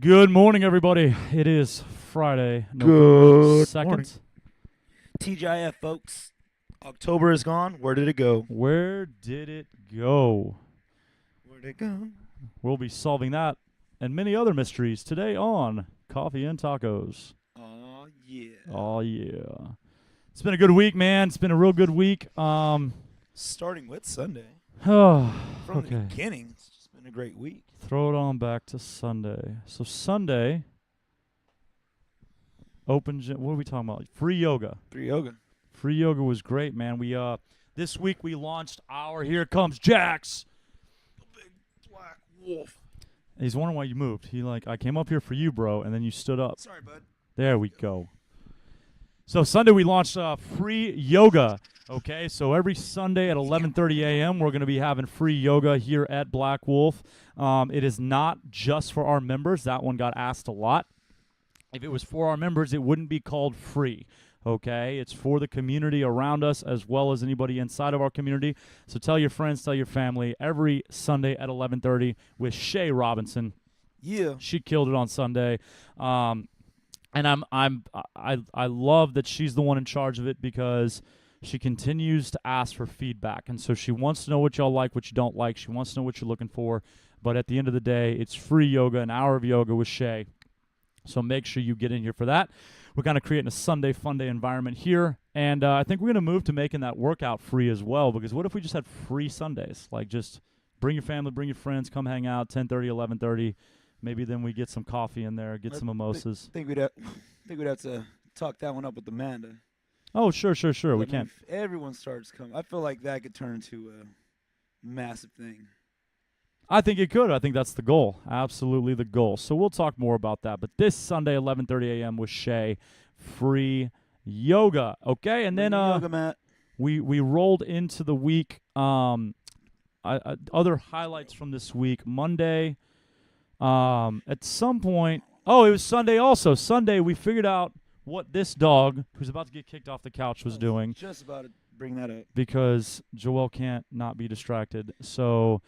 Good morning, everybody. It is Friday, November Good 2nd. morning. TGIF, folks. October is gone. Where did it go? Where did it go? Where'd it go? We'll be solving that and many other mysteries today on Coffee and Tacos. Oh, yeah. Oh, yeah. It's been a good week, man. It's been a real good week. Starting with Sunday. From From the beginning, it's just been a great week. Throw it on back to Sunday. So Sunday, open gym. What are we talking about? Free yoga. Free yoga. Free yoga was great, man. We this week we launched our Here Comes Jax. The big black wolf. He's wondering why you moved. I came up here for you, bro, and then you stood up. Sorry, bud. There we go. So Sunday we launched free yoga. Okay, so every Sunday at 11:30 a.m. we're going to be having free yoga here at Black Wolf. It is not just for our members. That one got asked a lot. If it was for our members, it wouldn't be called free. Okay, it's for the community around us as well as anybody inside of our community. So tell your friends, tell your family. Every Sunday at 11:30 with Shay Robinson. Yeah. She killed it on Sunday. And I love that she's the one in charge of it because she continues to ask for feedback. And so she wants to know what y'all like, what you don't like. She wants to know what you're looking for. But at the end of the day, it's free yoga, an hour of yoga with Shay. So make sure you get in here for that. We're kind of creating a Sunday fun day environment here. And I think we're going to move to making that workout free as well, because what if we just had free Sundays? Like, just bring your family, bring your friends, come hang out, 10:30, 11:30. Maybe then we get some coffee in there, get some mimosas. I think we'd have to talk that one up with Amanda. Oh, sure. We can. If everyone starts coming, I feel like that could turn into a massive thing. I think it could. I think that's the goal. Absolutely the goal. So we'll talk more about that. But this Sunday, 11:30 a.m. with Shay, free yoga. Okay, and then yoga mat. we rolled into the week. Other highlights from this week. Monday, at some point. Oh, it was Sunday also. Sunday, we figured out what this dog, who's about to get kicked off the couch, was doing. Just about to bring that up. Because Joel can't not be distracted. So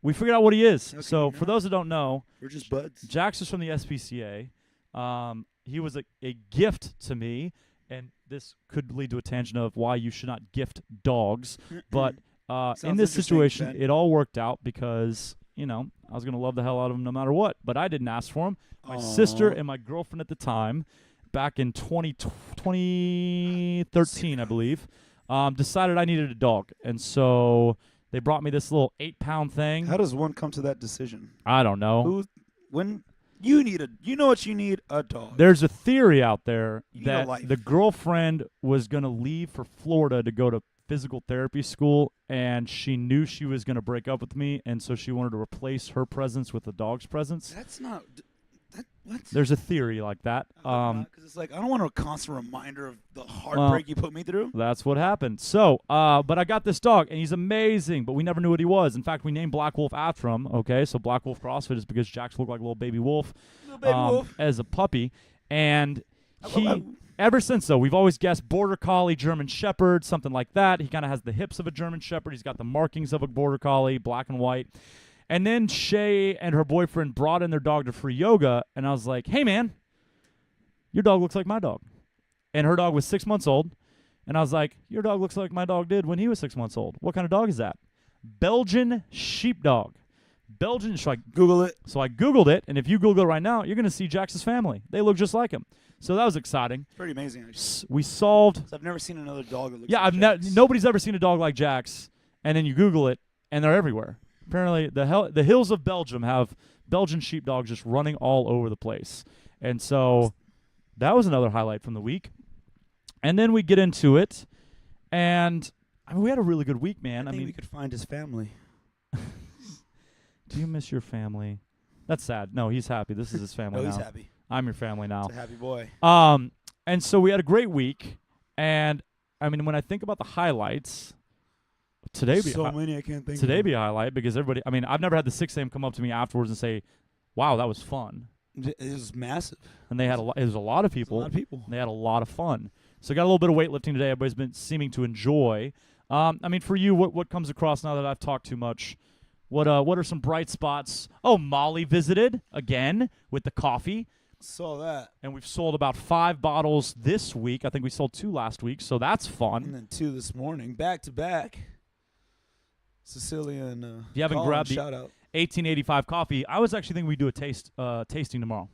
we figured out what he is. Okay, so for those that don't know, we're just buds. Jax is from the SPCA. He was a gift to me, and this could lead to a tangent of why you should not gift dogs. But in this situation, it all worked out because, I was going to love the hell out of him no matter what. But I didn't ask for him. My sister and my girlfriend at the time, back in 2013, I believe, decided I needed a dog. And so they brought me this little 8-pound thing. How does one come to that decision? I don't know. When you know what you need? A dog. There's a theory out there that life. the girlfriend was going to leave for Florida to go to physical therapy school, and she knew she was going to break up with me, and so she wanted to replace her presence with the dog's presence. That's not... What? There's a theory like that. Because it's like, I don't want a constant reminder of the heartbreak you put me through. That's what happened. So, but I got this dog, and he's amazing, but we never knew what he was. In fact, we named Black Wolf after him, okay? So Black Wolf CrossFit is because Jax looked like a little baby wolf, as a puppy. And ever since, though, we've always guessed Border Collie, German Shepherd, something like that. He kind of has the hips of a German Shepherd. He's got the markings of a Border Collie, black and white. And then Shay and her boyfriend brought in their dog to free yoga, and I was like, hey, man, your dog looks like my dog. And her dog was 6 months old, and I was like, your dog looks like my dog did when he was 6 months old. What kind of dog is that? Belgian sheepdog. So I Google it. So I Googled it, and if you Google it right now, you're going to see Jax's family. They look just like him. So that was exciting. Pretty amazing, actually. We solved. I've never seen another dog that looks like Jax. Nobody's ever seen a dog like Jax, and then you Google it, and they're everywhere. Apparently, the hills of Belgium have Belgian sheepdogs just running all over the place. And so that was another highlight from the week. And then we get into it, and we had a really good week, man. I mean, we could find his family. Do you miss your family? That's sad. No, he's happy. This is his family now. He's happy. I'm your family now. He's a happy boy. And so we had a great week. And, I mean, when I think about the highlights... Today be many I can't think. Today be a highlight because everybody. I mean, I've never had the 6 a.m. come up to me afterwards and say, "Wow, that was fun." It was massive. And they had it was a lot of people. A lot of people. And they had a lot of fun. So got a little bit of weightlifting today. Everybody's been seeming to enjoy. I mean, for you, what comes across now that I've talked too much? What are some bright spots? Oh, Molly visited again with the coffee. Saw that. And we've sold about 5 bottles this week. I think we sold 2 last week, so that's fun. And then 2 this morning, back to back. Cecilia and if you haven't Colin, grabbed the shout out. 1885 coffee, I was actually thinking we'd do a tasting tomorrow.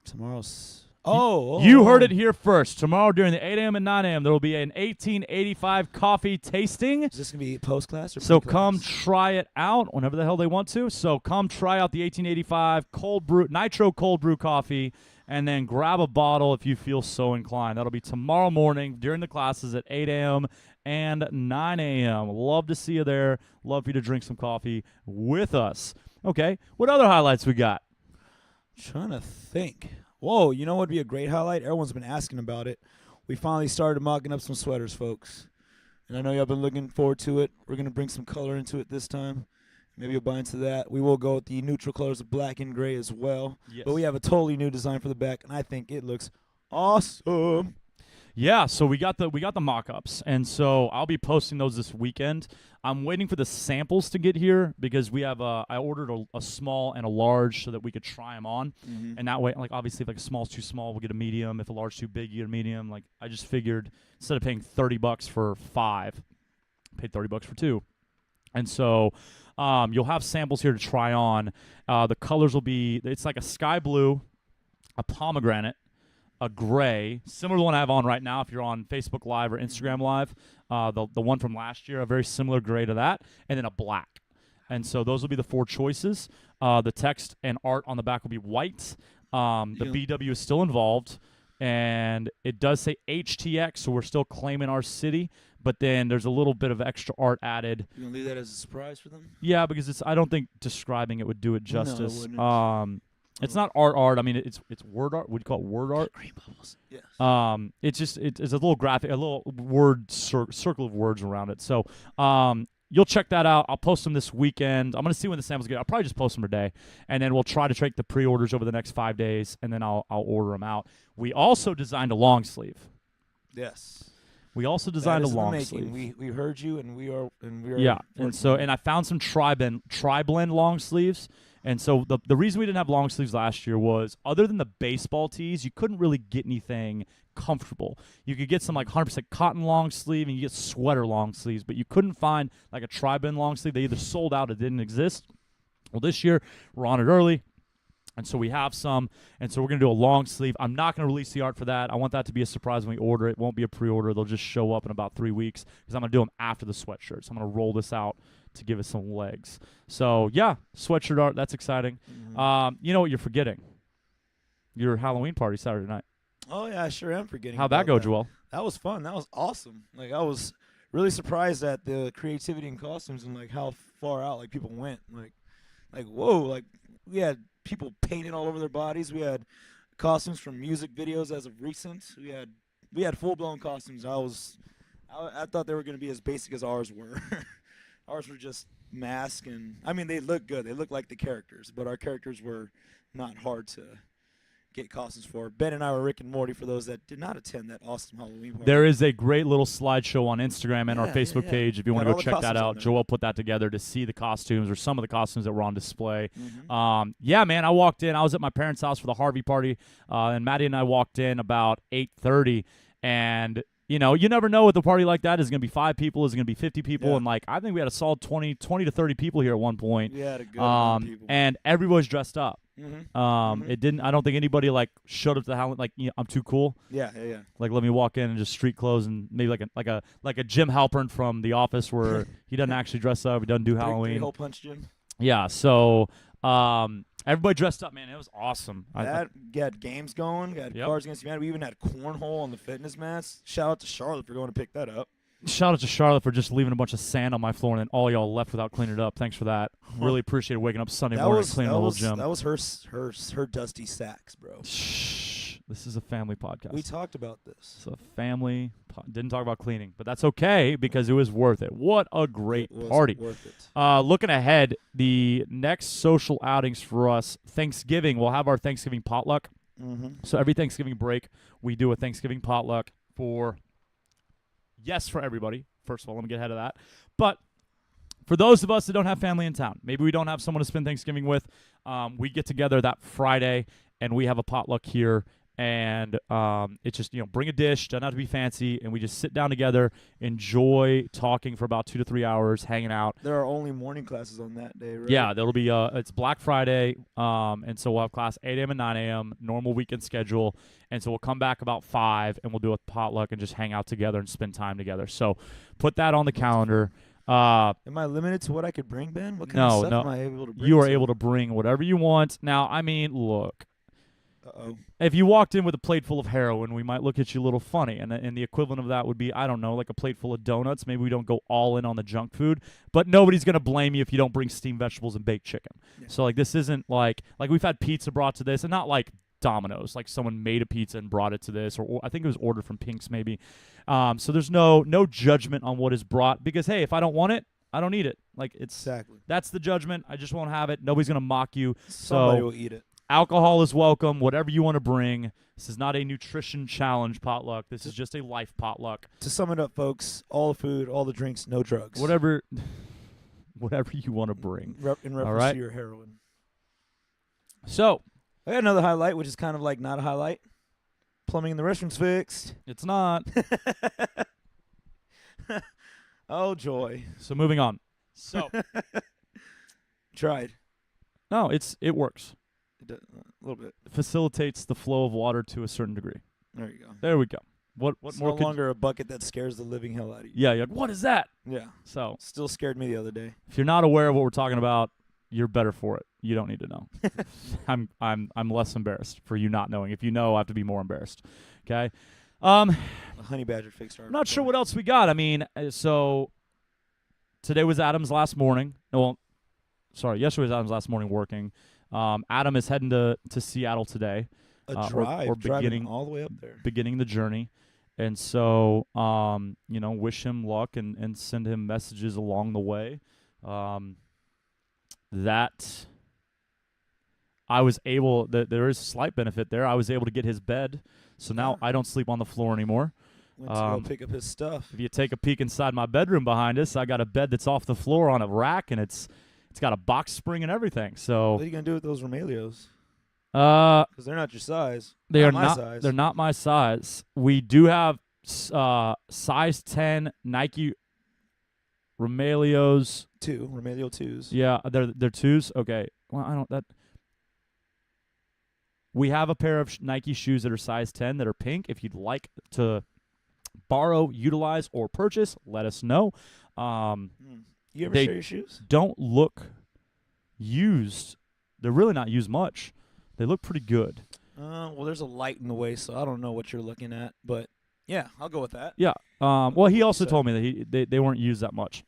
Tomorrow's. You heard it here first. Tomorrow during the 8 a.m. and 9 a.m., there will be an 1885 coffee tasting. Is this going to be post-class or So pre-class? come try it out whenever the hell they want to. So come try out the 1885 cold brew, nitro cold brew coffee, and then grab a bottle if you feel so inclined. That'll be tomorrow morning during the classes at 8 a.m. and 9 a.m. Love to see you there. Love for you to drink some coffee with us. Okay, what other highlights we got? Trying to think. Whoa, you know what would be a great highlight? Everyone's been asking about it. We finally started mocking up some sweaters, folks. And I know y'all been looking forward to it. We're going to bring some color into it this time. Maybe you'll buy into that. We will go with the neutral colors of black and gray as well. Yes. But we have a totally new design for the back, and I think it looks awesome. Yeah, so we got the mock-ups, and so I'll be posting those this weekend. I'm waiting for the samples to get here because we have I ordered a small and a large so that we could try them on, and that way, like obviously, if like a small's too small, we'll get a medium. If a large's too big, you get a medium. Like I just figured instead of paying $30 for 5, I paid $30 for 2, and so you'll have samples here to try on. The colors will be it's like a sky blue, a pomegranate, a gray, similar to the one I have on right now if you're on Facebook Live or Instagram Live. The one from last year, a very similar gray to that, and then a black. And so those will be the 4 choices. The text and art on the back will be white. The BW is still involved, and it does say HTX, so we're still claiming our city, but then there's a little bit of extra art added. You going to leave that as a surprise for them? Yeah, because I don't think describing it would do it justice. No, it wouldn't. It's not art. I mean, it's word art. Would you call it word art? Green bubbles. Yes. It's a little graphic, a little word circle of words around it. So, you'll check that out. I'll post them this weekend. I'm gonna see when the samples get. I'll probably just post them today, and then we'll try to take the pre-orders over the next 5 days, and then I'll order them out. We also designed a long sleeve. Yes. We also designed a long sleeve. We heard you, and we are. Yeah, and I found some tri-blend long sleeves. And so the reason we didn't have long sleeves last year was, other than the baseball tees, you couldn't really get anything comfortable. You could get some like 100% cotton long sleeve, and you get sweater long sleeves, but you couldn't find like a tri-blend long sleeve. They either sold out or didn't exist. Well, this year we're on it early, and so we have some, and so we're going to do a long sleeve. I'm not going to release the art for that. I want that to be a surprise when we order it. It won't be a pre-order. They'll just show up in about 3 weeks because I'm going to do them after the sweatshirts. I'm going to roll this out to give it some legs. So, yeah, sweatshirt art, that's exciting. You know what you're forgetting? Your Halloween party Saturday night. Oh, yeah, I sure am forgetting. How'd that go, Joel? That was fun. That was awesome. Like, I was really surprised at the creativity in costumes and, like, how far out, like, people went. Like whoa, like, we had people painted all over their bodies. We had costumes from music videos as of recent. We had full-blown costumes. I thought they were going to be as basic as ours were. Ours were just masks, and I mean, they look good. They look like the characters, but our characters were not hard to get costumes for. Ben and I were Rick and Morty for those that did not attend that awesome Halloween party. There is a great little slideshow on Instagram and our Facebook page if you want to go check that out. Joel put that together to see the costumes or some of the costumes that were on display. Yeah, man, I walked in. I was at my parents' house for the Harvey party, and Maddie and I walked in about 8:30, and you know, you never know with a party like that. Is it going to be 5 people? Is it going to be 50 people? Yeah. And, like, I think we had a solid 20 to 30 people here at one point. Yeah, a good amount of people. And everybody's dressed up. It didn't. I don't think anybody, like, showed up to the Halloween, like, you know, I'm too cool. Yeah. Like, let me walk in and just street clothes and maybe like a Jim Halpern from The Office where he doesn't actually dress up. He doesn't do Halloween. Three-hole punch Jim. Yeah, so everybody dressed up, man. It was awesome. Got games going, got Cards Against Humanity. We even had cornhole on the fitness mats. Shout out to Charlotte for going to pick that up. Shout out to Charlotte for just leaving a bunch of sand on my floor and then all y'all left without cleaning it up. Thanks for that. Really appreciated waking up Sunday morning and cleaning the little gym. That was her dusty sacks, bro. Shh. This is a family podcast. We talked about this. It's a family didn't talk about cleaning, but that's okay because it was worth it. What a great party. Worth it. Looking ahead, the next social outings for us, Thanksgiving, we'll have our Thanksgiving potluck. So every Thanksgiving break, we do a Thanksgiving potluck for everybody. First of all, let me get ahead of that. But for those of us that don't have family in town, maybe we don't have someone to spend Thanksgiving with, we get together that Friday and we have a potluck here. And it's just, bring a dish, doesn't have to be fancy, and we just sit down together, enjoy talking for about 2 to 3 hours, hanging out. There are only morning classes on that day, right? Yeah, there'll be it's Black Friday, and so we'll have class 8 a.m. and 9 a.m., normal weekend schedule, and so we'll come back about 5, and we'll do a potluck and just hang out together and spend time together. So put that on the calendar. Am I limited to what I could bring, Ben? What kind of stuff am I able to bring? You are able to bring whatever you want. Now, I mean, look. Uh-oh. If you walked in with a plate full of heroin, we might look at you a little funny. And the equivalent of that would be, I don't know, like a plate full of donuts. Maybe we don't go all in on the junk food. But nobody's going to blame you if you don't bring steamed vegetables and baked chicken. Yeah. So, like, this isn't like we've had pizza brought to this, and not like Domino's. Like, someone made a pizza and brought it to this. Or I think it was ordered from Pink's maybe. So there's no judgment on what is brought. Because, hey, if I don't want it, I don't eat it. Like, exactly. That's the judgment. I just won't have it. Nobody's going to mock you. Somebody will eat it. Alcohol is welcome, whatever you want to bring. This is not a nutrition challenge potluck. This is just a life potluck. To sum it up, folks, all the food, all the drinks, no drugs. Whatever you want to bring. In reference to your heroin. So, I got another highlight, which is kind of like not a highlight. Plumbing in the restroom's fixed. It's not. Oh, joy. So, moving on. So. Tried. No, it works. A little bit. It facilitates the flow of water to a certain degree. There you go. There we go. What it's more? No longer a bucket that scares the living hell out of you. Yeah, you're like, what is that? Yeah. So still scared me the other day. If you're not aware of what we're talking about, you're better for it. You don't need to know. I'm less embarrassed for you not knowing. If you know, I have to be more embarrassed. Okay. The honey badger fixed our. I'm not sure what else we got. I mean, so today was Adam's last morning. Yesterday was Adam's last morning working. Adam is heading to Seattle today. Or driving all the way up there. Beginning the journey. And so, wish him luck and send him messages along the way. That I was able, there is a slight benefit there. I was able to get his bed. So now I don't sleep on the floor anymore. Went to go pick up his stuff. If you take a peek inside my bedroom behind us, I got a bed that's off the floor on a rack, and it's got a box spring and everything. So what are you gonna do with those Romelios? Because they're not your size. They are my not. Size. They're not my size. We do have size 10 Nike Romelios. Romelio 2s. Yeah, they're 2s. Okay. Well, I don't that. We have a pair of Nike shoes that are size 10 that are pink. If you'd like to borrow, utilize, or purchase, let us know. You ever share your shoes? Don't look used. They're really not used much. They look pretty good. Well, there's a light in the way, so I don't know what you're looking at. But, yeah, I'll go with that. Yeah. Well, he also told me that they weren't used that much.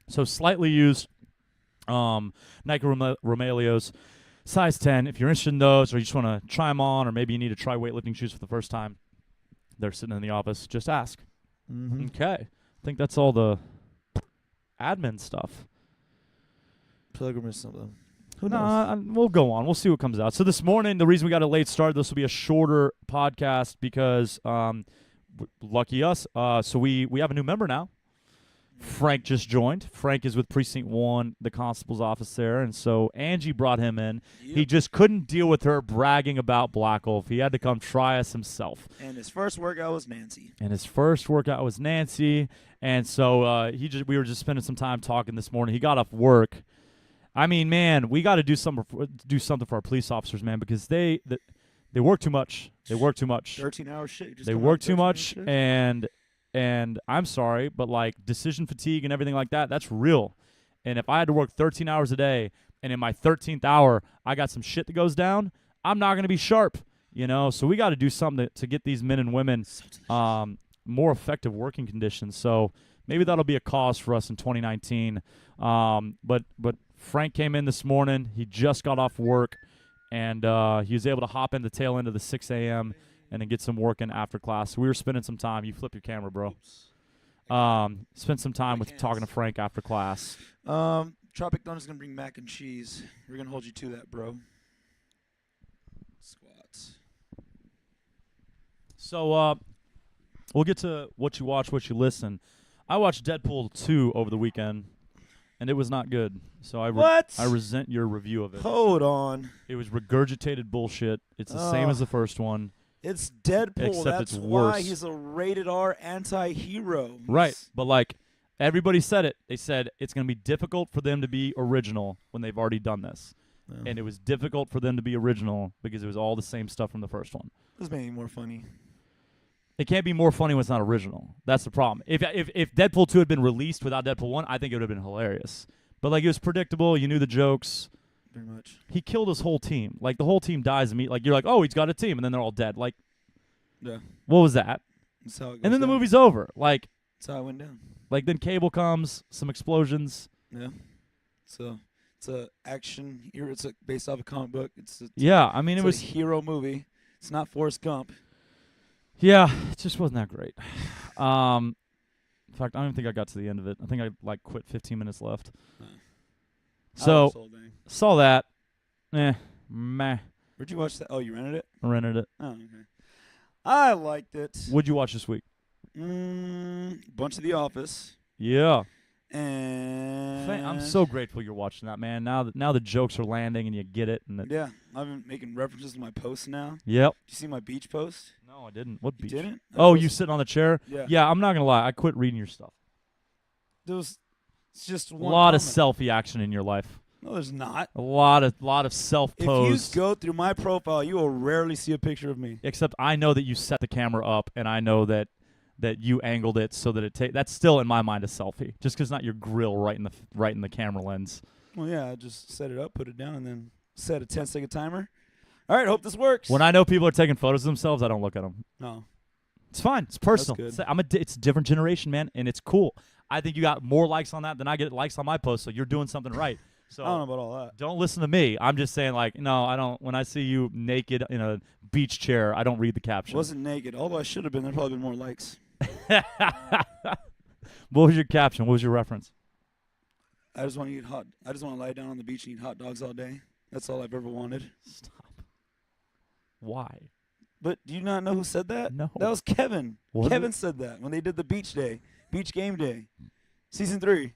So slightly used Nike Romelios, size 10. If you're interested in those or you just want to try them on or maybe you need to try weightlifting shoes for the first time, they're sitting in the office. Just ask. Mm-hmm. Okay. I think that's all the admin stuff. Plug or miss something. Who knows? We'll go on. We'll see what comes out. So this morning, the reason we got a late start, this will be a shorter podcast because lucky us. So we have a new member now. Frank just joined. Frank is with Precinct 1, the constable's office there. And so Angie brought him in. Yep. He just couldn't deal with her bragging about Black Wolf. He had to come try us himself. And his first workout was Nancy. And so we were just spending some time talking this morning. He got off work. I mean, man, we got to do something for our police officers, man, because they work too much. 13-hour shit. They work too much, and I'm sorry, but like decision fatigue and everything like that, that's real. And if I had to work 13 hours a day, and in my 13th hour I got some shit that goes down, I'm not going to be sharp, So we got to do something to get these men and women more effective working conditions. So maybe that'll be a cause for us in 2019. But Frank came in this morning. He just got off work, and he was able to hop in the tail end of the 6 a.m. and then get some work in after class. So we were spending some time. You flip your camera, bro. Spent some time with talking to Frank after class. Tropic Thunder is going to bring mac and cheese. We're going to hold you to that, bro. Squats. So we'll get to what you watch, what you listen. I watched Deadpool 2 over the weekend. and it was not good. So I What? I resent your review of it. Hold on. It was regurgitated bullshit. It's the same as the first one. It's Deadpool. Except That's it's why worse. he's a rated R anti-hero. Right, but like everybody said it. They said it's going to be difficult for them to be original when they've already done this. Yeah. And it was difficult for them to be original because it was all the same stuff from the first one. This made me more funny. It can't be more funny when it's not original. That's the problem. If Deadpool 2 had been released without Deadpool 1, I think it would have been hilarious. But like it was predictable. You knew the jokes. Pretty much. He killed his whole team. Like the whole team dies immediately. Like you're like, oh, he's got a team, and then they're all dead. Like, Yeah. what was that? That's how it goes And then the down. movie's over. Like That's how it went down. then Cable comes, some explosions. Yeah. So it's a action here. It's based off a comic book. It's Yeah, I mean it a was. hero movie. It's not Forrest Gump. Yeah, it just wasn't that great. In fact, I don't even think I got to the end of it. I think I like quit 15 minutes left. I So watched the whole thing. saw that. Meh. Where'd you watch that? Oh, you rented it? Rented it. Oh, okay. I liked it. What'd you watch this week? Bunch of The Office. Yeah. And I'm so grateful you're watching that, man. Now the jokes are landing and you get it. And Yeah, I've been making references to my posts now. Yep. Did you see my beach post? No, I didn't. What You beach? didn't? I Oh, you posted- sitting on the chair? Yeah. Yeah, I'm not gonna lie. I quit reading your stuff. It's just A one lot of comment. selfie action in your life. No, there's not. A lot of self If pose. you go through my profile, you will rarely see a picture of me. Except I know that you set the camera up, and I know that you angled it so that that's still in my mind a selfie, just because not your grill right in the camera lens. Well, yeah, I just set it up, put it down, and then set a 10-second timer. All right, hope this works. When I know people are taking photos of themselves, I don't look at them. No. It's fine. It's personal. good. It's a different generation, man, and it's cool. I think you got more likes on that than I get likes on my post, so you're doing something right. So I don't know about all that. don't listen to me. I'm just saying, like, no, I don't. When I see you naked in a beach chair, I don't read the caption. Wasn't naked, although I should have been. There'd probably been more likes. What was your caption? What was your reference? I just want to eat hot. I just want to lie down on the beach and eat hot dogs all day. That's all I've ever wanted. Stop. Why? But do you not know who said that? No. That was Kevin. Was Kevin it? said that when they did the beach game day, season 3,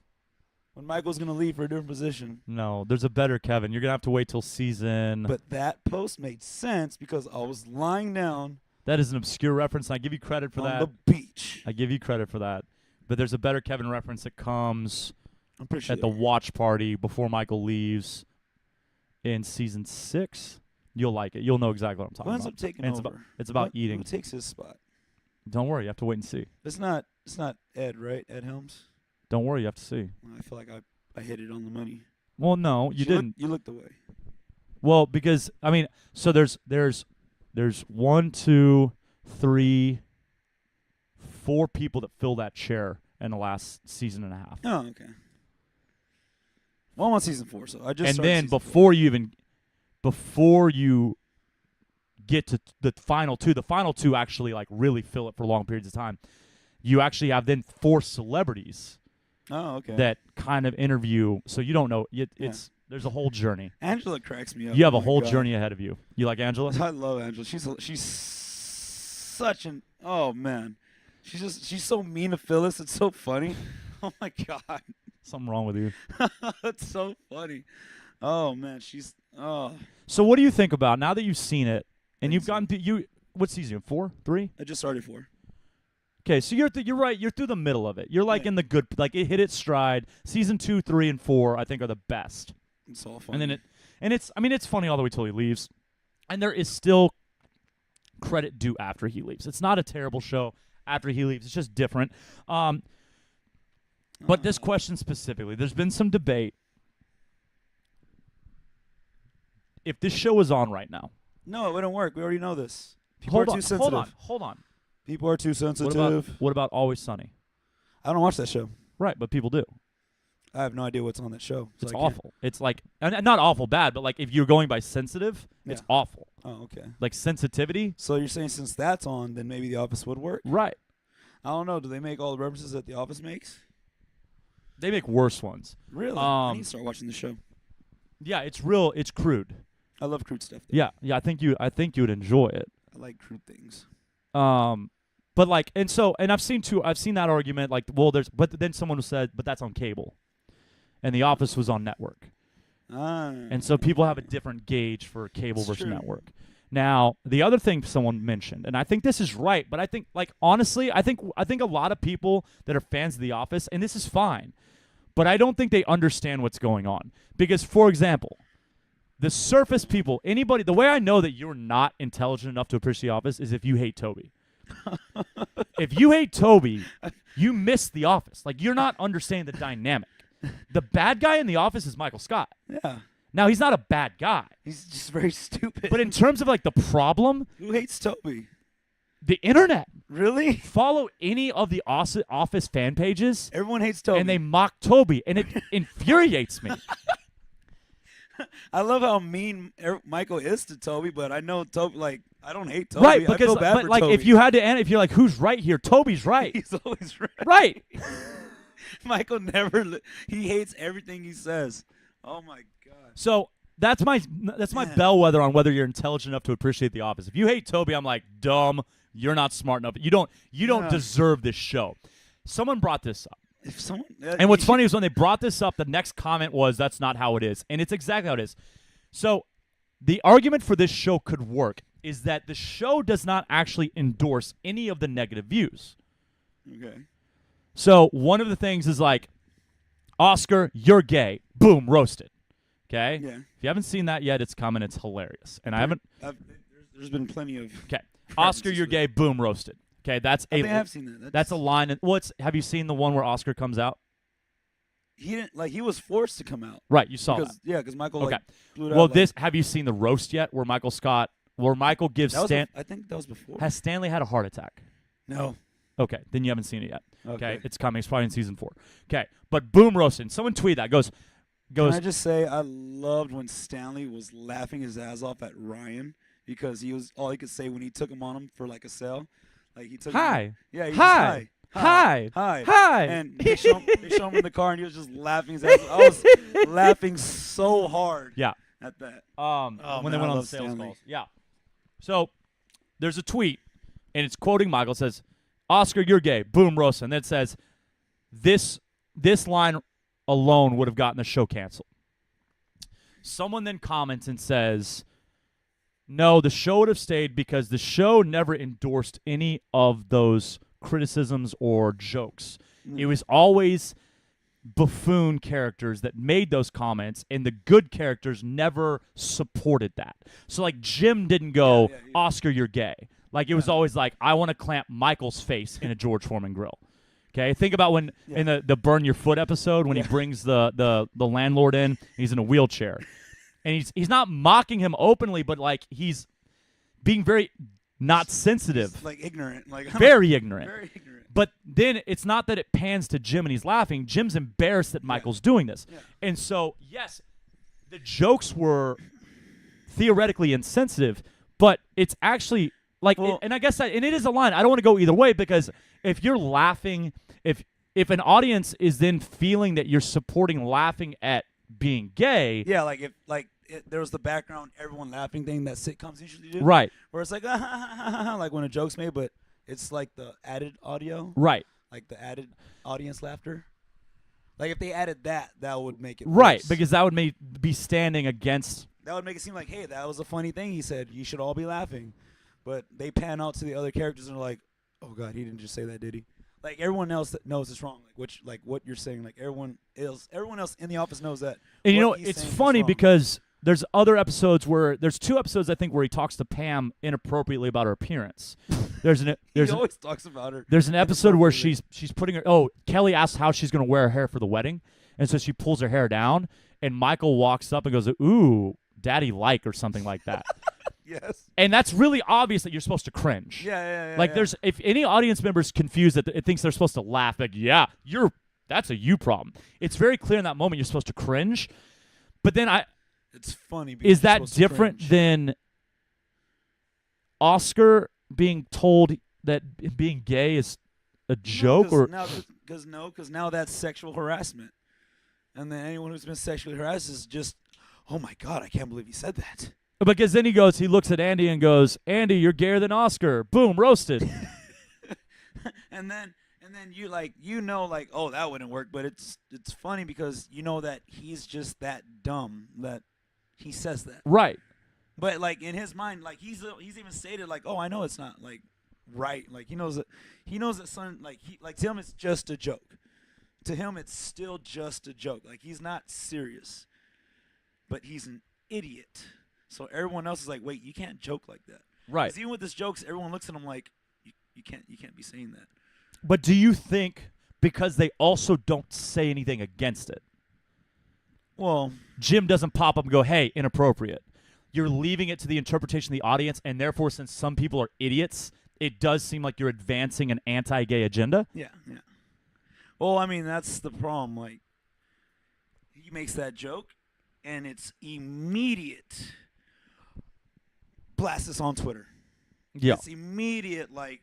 when Michael's gonna leave for a different position. No, there's a better Kevin. You're gonna have to wait till season. But that post made sense because I was lying down That is an obscure reference. And I give you credit for on that. the beach. I give you credit for that. But there's a better Kevin reference that comes I'm pretty sure at the watch party before Michael leaves in season 6. You'll like it. You'll know exactly what I'm who talking ends about. up taking And it's over? about- it's about Who eating. takes his spot? Don't worry. You have to wait and see. It's not Ed, right? Ed Helms. Don't worry. You have to see. I feel like I hit it on the money. Well, no, you didn't. You looked away. Well, because I mean, so there's 1, 2, 3, 4 people that fill that chair in the last season and a half. Oh, okay. Well, I'm on season 4, so I just. And started then season before you get to the final two actually like really fill it for long periods of time. You actually have then 4 celebrities 4. Oh, okay. that kind of interview. So you don't know. There's a whole journey. Angela cracks me up. You have Oh a my whole God. journey ahead of you. You like Angela? I love Angela. She's such an man. She's so mean to Phyllis. It's so funny. Oh my God. Something wrong with you. It's so funny. Oh man, So what do you think about now that you've seen it and you've Think gotten what season 4, 3? I just started 4. Okay, so you're right. You're through the middle of it. You're like Yeah. in the good, like it hit its stride. Season 2, 3, and 4, I think, are the best. It's all funny. And then it's funny all the way till he leaves, and there is still credit due after he leaves. It's not a terrible show after he leaves. It's just different. But this question specifically, there's been some debate. If this show is on right now, No, it wouldn't work. We already know this. People are too sensitive. hold on. People are too sensitive. What about Always Sunny? I don't watch that show. Right, but people do. I have no idea what's on that show. So It's I can't- awful. It's like, and not awful bad, but like if you're going by sensitive, it's Yeah. awful. Oh, okay. Like sensitivity. So you're saying since that's on, then maybe The Office would work? Right. I don't know. Do they make all the references that The Office makes? They make worse ones. Really? I need to start watching the show. Yeah, it's real. It's crude. I love crude stuff. Though. Yeah. I think you'd enjoy it. I like crude things. But like, and I've seen that argument. Like, well, but then someone said, but that's on cable, and The Office was on network. And so people have a different gauge for cable versus true. network. Now, the other thing someone mentioned, and I think this is right, but I think, like, honestly, I think a lot of people that are fans of The Office, and this is fine, but I don't think they understand what's going on. Because, for example, the surface people, anybody, the way I know that you're not intelligent enough to appreciate The Office is if you hate Toby. If you hate Toby, you miss The Office. Like, you're not understanding the dynamic. The bad guy in The Office is Michael Scott. Yeah. Now, he's not a bad guy. He's just very stupid. But in terms of, like, the problem, who hates Toby? the internet. Really? Follow any of the Office fan pages. Everyone hates Toby. And they mock Toby, and it infuriates me. I love how mean Michael is to Toby, but I know Toby, like, I don't hate Toby. Right, because I feel bad for like Toby. if you had to if you're like, who's right here? Toby's right. He's always right. Right. Michael never he hates everything he says. Oh my god. So that's my bellwether on whether you're intelligent enough to appreciate The Office. If you hate Toby, I'm like, dumb. You're not smart enough. You don't deserve this show. Someone brought this up. If someone, and what's funny is when they brought this up, the next comment was, that's not how it is. And it's exactly how it is. So the argument for this show could work is that the show does not actually endorse any of the negative views. Okay. So one of the things is like, Oscar, you're gay. Boom, roasted. Okay? Yeah. If you haven't seen that yet, it's coming. It's hilarious. And there's been plenty of. Okay. Oscar, you're gay. Boom, roasted. Okay, that's I think I have seen that. That's a line. Have you seen the one where Oscar comes out? He didn't he was forced to come out. Right, you saw that. Yeah, because Michael okay. blew it well, out. Have you seen the roast yet where Michael gives Stan? I think that was before. Has Stanley had a heart attack? No. Okay, then you haven't seen it yet. Okay. It's coming. It's probably in season 4. Okay, but boom, roasted. Someone tweet that goes. Can I just say I loved when Stanley was laughing his ass off at Ryan because he was all he could say when he took him on him for like a sale. Like he took hi. Yeah, he hi. Hi. Hi. Hi. And they show him in the car and he was just laughing his ass off. I was laughing so hard. Yeah. At that. When they went on the sales calls. Yeah. So there's a tweet and it's quoting Michael. It says, Oscar, you're gay. Boom, roast. And then it says, this line alone would have gotten the show canceled. Someone then comments and says, no, the show would have stayed because the show never endorsed any of those criticisms or jokes. It was always buffoon characters that made those comments, and the good characters never supported that. So, like, Jim didn't go, Oscar, you're gay. Like, it was always like, I want to clamp Michael's face in a George Foreman grill. Okay, think about when in the Burn Your Foot episode when he brings the landlord in, he's in a wheelchair. And he's not mocking him openly, but like he's being very not sensitive. He's like ignorant. Like very ignorant. Very ignorant. But then it's not that it pans to Jim and he's laughing. Jim's embarrassed that Michael's doing this. Yeah. And so, yes, the jokes were theoretically insensitive, but it's actually like and I guess and it is a line. I don't want to go either way because if you're laughing, if an audience is then feeling that you're supporting laughing at being gay. Yeah, like if there was the background everyone laughing thing that sitcoms usually do. Right. Where it's like like when a joke's made, but it's like the added audio. Right. Like the added audience laughter. Like if they added that would make it right, worse. because that would be standing against. That would make it seem like, hey, that was a funny thing he said. You should all be laughing. But they pan out to the other characters and are like, oh God, he didn't just say that, did he? Like everyone else that knows it's wrong. Like what you're saying. Like everyone else in the office knows that. And you know, it's funny because there's other episodes there's 2 episodes I think where he talks to Pam inappropriately about her appearance. He always talks about her. There's an episode where she's putting her. Kelly asks how she's going to wear her hair for the wedding, and so she pulls her hair down, and Michael walks up and goes, "Ooh, daddy like," or something like that. Yes. And that's really obvious that you're supposed to cringe. Yeah. Like if any audience member's confused that it thinks they're supposed to laugh, like, yeah, that's a you problem. It's very clear in that moment you're supposed to cringe. But then it's funny because is that different than Oscar being told that being gay is a joke? Because now that's sexual harassment. And then anyone who's been sexually harassed is just, oh my God, I can't believe he said that. Because then he looks at Andy and goes, Andy, you're gayer than Oscar. Boom, roasted. and And then oh, that wouldn't work, but it's funny because you know that he's just that dumb that he says that. Right. But like in his mind, like he's even stated like, oh, I know it's not like right. Like he knows that son like to him it's just a joke. To him it's still just a joke. Like he's not serious. But he's an idiot. So everyone else is like, wait, you can't joke like that. Right. 'Cause even with his jokes, everyone looks at him like, you can't be saying that. But do you think because they also don't say anything against it? Well, Jim doesn't pop up and go, hey, inappropriate. You're leaving it to the interpretation of the audience, and therefore, since some people are idiots, it does seem like you're advancing an anti-gay agenda. yeah. Well, I mean, that's the problem. Like, he makes that joke, and it's immediate. Blast this on Twitter. Yeah. It's immediate, like,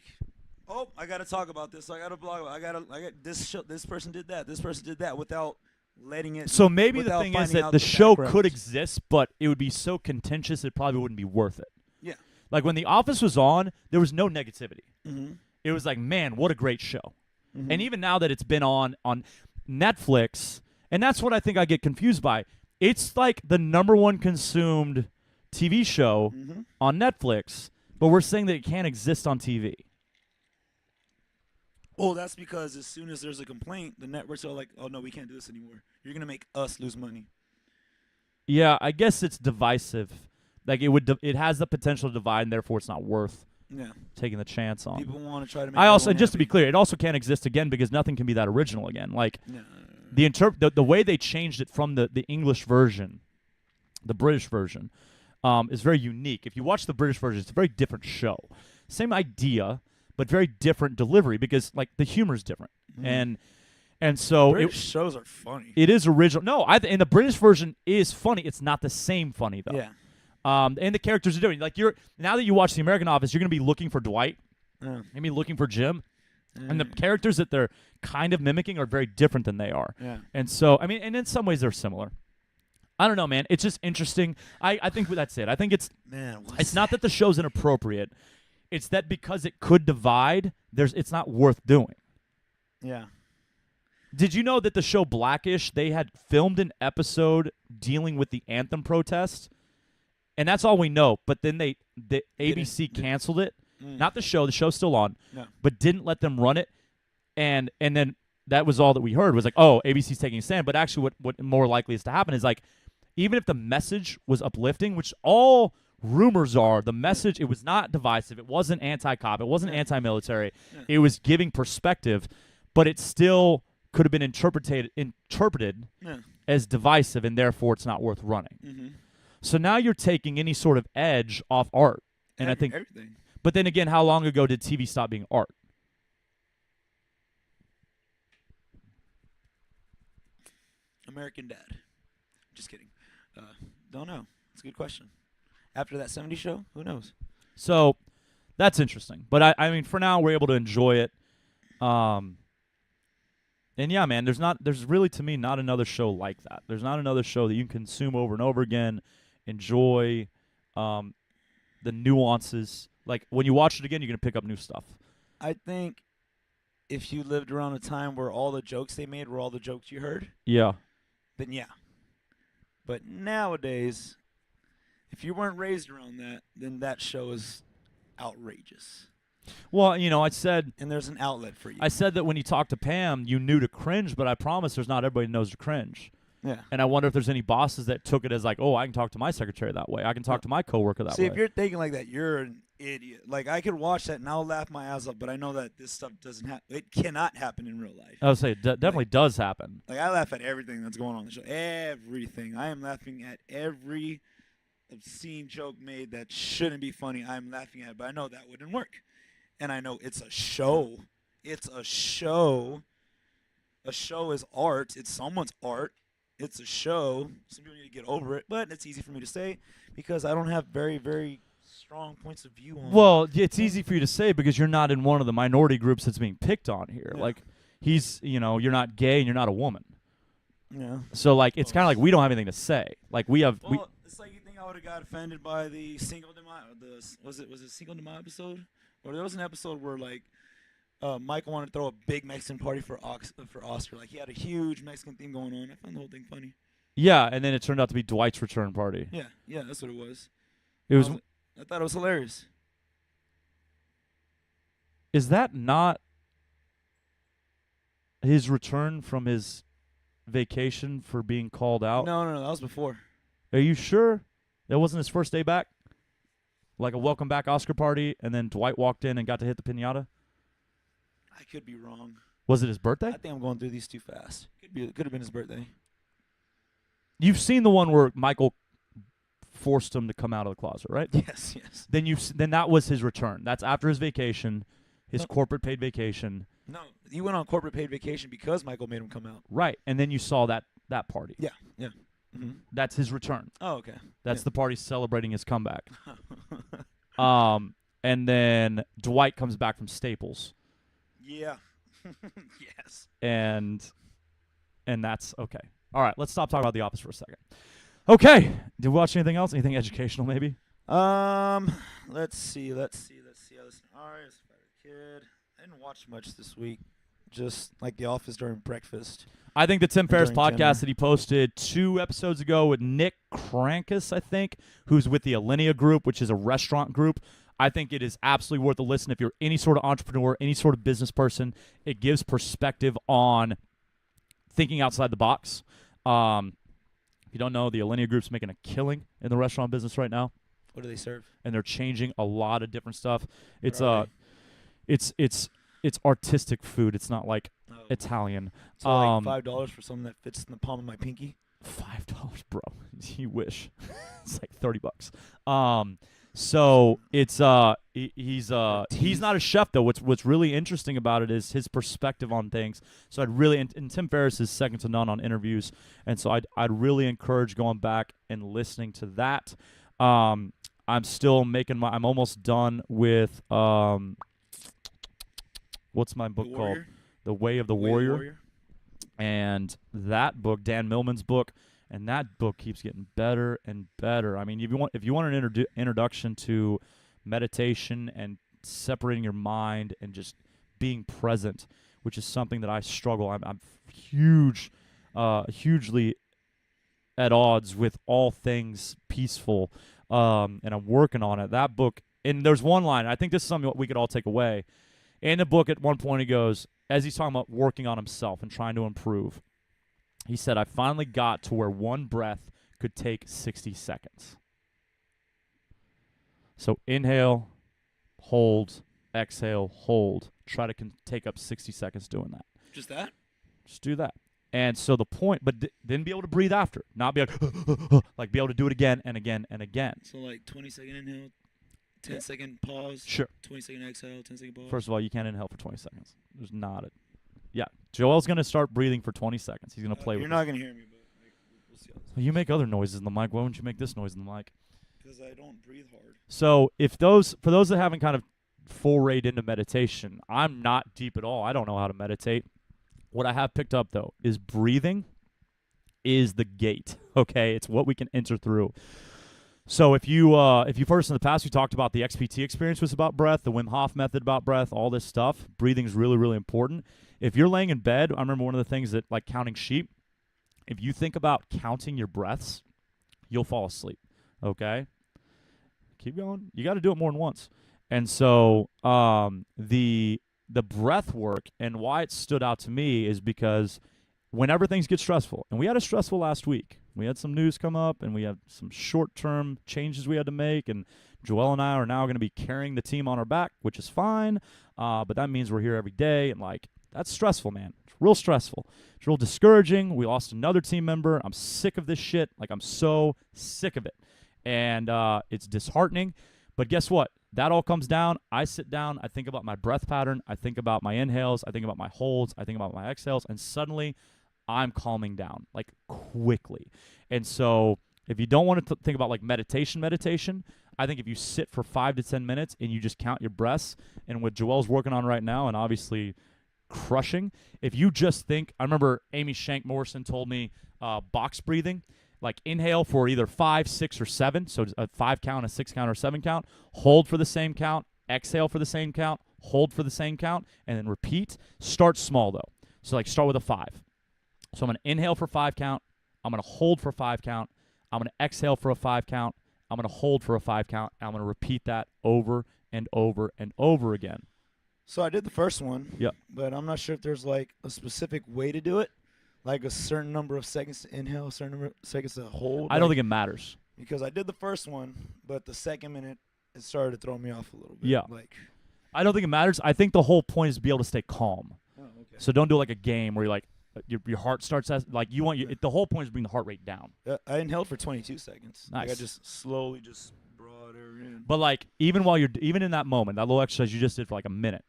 oh, I got to talk about this. I got to blog. I got this person did that. This person did that without letting it. So maybe the thing is that the show could exist, but it would be so contentious it probably wouldn't be worth it. Yeah. Like when The Office was on, there was no negativity. Mm-hmm. It was like, man, what a great show. Mm-hmm. And even now that it's been on Netflix, and that's what I think I get confused by. It's like the #1 consumed TV show on Netflix, but we're saying that it can't exist on TV. Well, that's because as soon as there's a complaint, the networks are like, oh, no, we can't do this anymore. You're going to make us lose money. Yeah, I guess it's divisive. Like it has the potential to divide, and therefore it's not worth taking the chance on. People want to try to make and just to be clear, it also can't exist again because nothing can be that original again. Like the way they changed it from the English version, the British version, is very unique. If you watch the British version, it's a very different show. Same idea, but very different delivery because like the humor is different. And so British shows are funny. It is original. No, and the British version is funny. It's not the same funny though. Yeah. And the characters are different. Like now that you watch The American Office, you're gonna be looking for Dwight. You're gonna be looking for Jim. And the characters that they're kind of mimicking are very different than they are. Yeah. And so, I mean, and in some ways they're similar. I don't know, man. It's just interesting. I think that's it. I think it's not that the show's inappropriate. It's that because it could divide, it's not worth doing. Yeah. Did you know that the show Blackish, they had filmed an episode dealing with the anthem protest? And that's all we know. But then the ABC canceled it. Not the show. The show's still on. No. But didn't let them run it. And then that was all that we heard was like, oh, ABC's taking a stand. But actually what more likely is to happen is like, even if the message was uplifting, which all rumors are, the message, it was not divisive. It wasn't anti-cop. It wasn't anti-military. It was giving perspective. But it still could have been interpreted as divisive, and therefore it's not worth running. Mm-hmm. So now you're taking any sort of edge off art. And I think everything. But then again, how long ago did TV stop being art? American Dad. Just kidding. Don't know. It's a good question. After that 70s show, who knows? So that's interesting. But I mean, for now, we're able to enjoy it. And yeah, man, there's really, to me, not another show like that. There's not another show that you can consume over and over again, enjoy the nuances. Like, when you watch it again, you're going to pick up new stuff. I think if you lived around a time where all the jokes they made were all the jokes you heard, yeah, then yeah. But nowadays, if you weren't raised around that, then that show is outrageous. Well, I said... And there's an outlet for you. I said that when you talk to Pam, you knew to cringe, but I promise there's not everybody knows to cringe. Yeah. And I wonder if there's any bosses that took it as like, oh, I can talk to my secretary that way. I can talk to my coworker that way. See, if you're thinking like that, you're an idiot. Like, I could watch that and I'll laugh my ass off, but I know that this stuff doesn't happen. It cannot happen in real life. I would say it definitely does happen. Like, I laugh at everything that's going on in the show. Everything. I am laughing at every obscene joke made that shouldn't be funny. I'm laughing at it, but I know that wouldn't work. And I know it's a show. It's a show. A show is art. It's someone's art. It's a show. Some people need to get over it, but it's easy for me to say because I don't have very, very strong points of view on it. Well, it's easy for you to say because you're not in one of the minority groups that's being picked on here. Yeah. Like, you're not gay and you're not a woman. Yeah. So, like, it's kind of like we don't have anything to say. Like, it's like you think I would have got offended by the Cinco de Mayo, was it Cinco de Mayo episode? Or there was an episode where, like, Michael wanted to throw a big Mexican party for Oscar. Like, he had a huge Mexican theme going on. I found the whole thing funny. Yeah, and then it turned out to be Dwight's return party. Yeah, that's what it was. I thought it was hilarious. Is that not his return from his vacation for being called out? No, that was before. Are you sure that wasn't his first day back? Like a welcome back Oscar party, and then Dwight walked in and got to hit the piñata? I could be wrong. Was it his birthday? I think I'm going through these too fast. Could have been his birthday. You've seen the one where Michael forced him to come out of the closet, right? Yes. Then that was his return. That's after his vacation, his corporate paid vacation. No, he went on corporate paid vacation because Michael made him come out. Right, and then you saw that party. Yeah. Mm-hmm. That's his return. Oh, okay. That's the party celebrating his comeback. And then Dwight comes back from Staples. Yeah. Yes. And that's okay. All right, let's stop talking about The Office for a second. Okay, did we watch anything else? Anything educational, maybe? Let's see. How this. All right, as a kid, I didn't watch much this week. Just like The Office during breakfast. I think the Tim Ferriss during podcast dinner. that he posted 2 episodes ago with Nick Krankus, I think, who's with the Alinea Group, which is a restaurant group. I think it is absolutely worth a listen if you're any sort of entrepreneur, any sort of business person. It gives perspective on thinking outside the box. If you don't know, the Alinea Group's making a killing in the restaurant business right now. What do they serve? And they're changing a lot of different stuff. It's Right. it's artistic food. It's not like Italian. So like $5 for something that fits in the palm of my pinky. $5, bro. You wish. It's like $30. So it's he's not a chef though. What's really interesting about it is his perspective on things. So I'd really and Tim Ferriss is second to none on interviews, and so I'd really encourage going back and listening to that. I'm still making I'm almost done with what's my book called? The Way of the Warrior. And that book, Dan Millman's book. And that book keeps getting better and better. I mean, if you want an introduction to meditation and separating your mind and just being present, which is something that I struggle. I'm hugely at odds with all things peaceful, and I'm working on it. That book, and there's one line. I think this is something we could all take away. In the book, at one point, he goes, as he's talking about working on himself and trying to improve. He said, I finally got to where one breath could take 60 seconds. So inhale, hold, exhale, hold. Try to take up 60 seconds doing that. Just that? Just do that. And so the point, but then be able to breathe after. Not be like be able to do it again and again and again. So like 20-second inhale, 10-second pause. Sure. 20-second exhale, 10-second pause. First of all, you can't inhale for 20 seconds. There's not it. Yeah, Joel's going to start breathing for 20 seconds. He's going to play with it. You're not going to hear me, but we'll see how this goes. You make other noises in the mic. Why wouldn't you make this noise in the mic? Because I don't breathe hard. So for those that haven't kind of forayed into meditation, I'm not deep at all. I don't know how to meditate. What I have picked up, though, is breathing is the gate, okay? It's what we can enter through. So if you've heard us in the past, we talked about the XPT experience was about breath, the Wim Hof method about breath, all this stuff. Breathing is really, really important. If you're laying in bed, I remember one of the things that, like counting sheep, if you think about counting your breaths, you'll fall asleep, okay? Keep going. You got to do it more than once. And so the breath work and why it stood out to me is because whenever things get stressful, and we had a stressful last week, we had some news come up, and we had some short-term changes we had to make, and Joel and I are now going to be carrying the team on our back, which is fine, but that means we're here every day, and, like, that's stressful, man. It's real stressful. It's real discouraging. We lost another team member. I'm sick of this shit. Like, I'm so sick of it, and it's disheartening, but guess what? That all comes down. I sit down. I think about my breath pattern. I think about my inhales. I think about my holds. I think about my exhales, and suddenly I'm calming down, like, quickly. And so if you don't want to think about, like, meditation, I think if you sit for 5 to 10 minutes and you just count your breaths, and what Joel's working on right now and obviously crushing, if you just think, I remember Amy Shank Morrison told me box breathing, like inhale for either 5, 6, or 7, so a 5 count, a 6 count, or 7 count, hold for the same count, exhale for the same count, hold for the same count, and then repeat. Start small, though. So, like, start with a 5. So I'm going to inhale for 5 count. I'm going to hold for 5 count. I'm going to exhale for a 5 count. I'm going to hold for a 5 count. And I'm going to repeat that over and over and over again. So I did the first one. Yep. But I'm not sure if there's like a specific way to do it. Like a certain number of seconds to inhale, a certain number of seconds to hold. I don't think it matters. Because I did the first one, but the second minute, it started to throw me off a little bit. Yeah. Like, I don't think it matters. I think the whole point is to be able to stay calm. oh, okay. So don't do like a game where you're like, your heart starts as, like you want the whole point is to bring the heart rate down. I inhaled for 22 seconds. Nice. Like I just slowly just brought her in. But like even in that moment, that little exercise you just did for like a minute,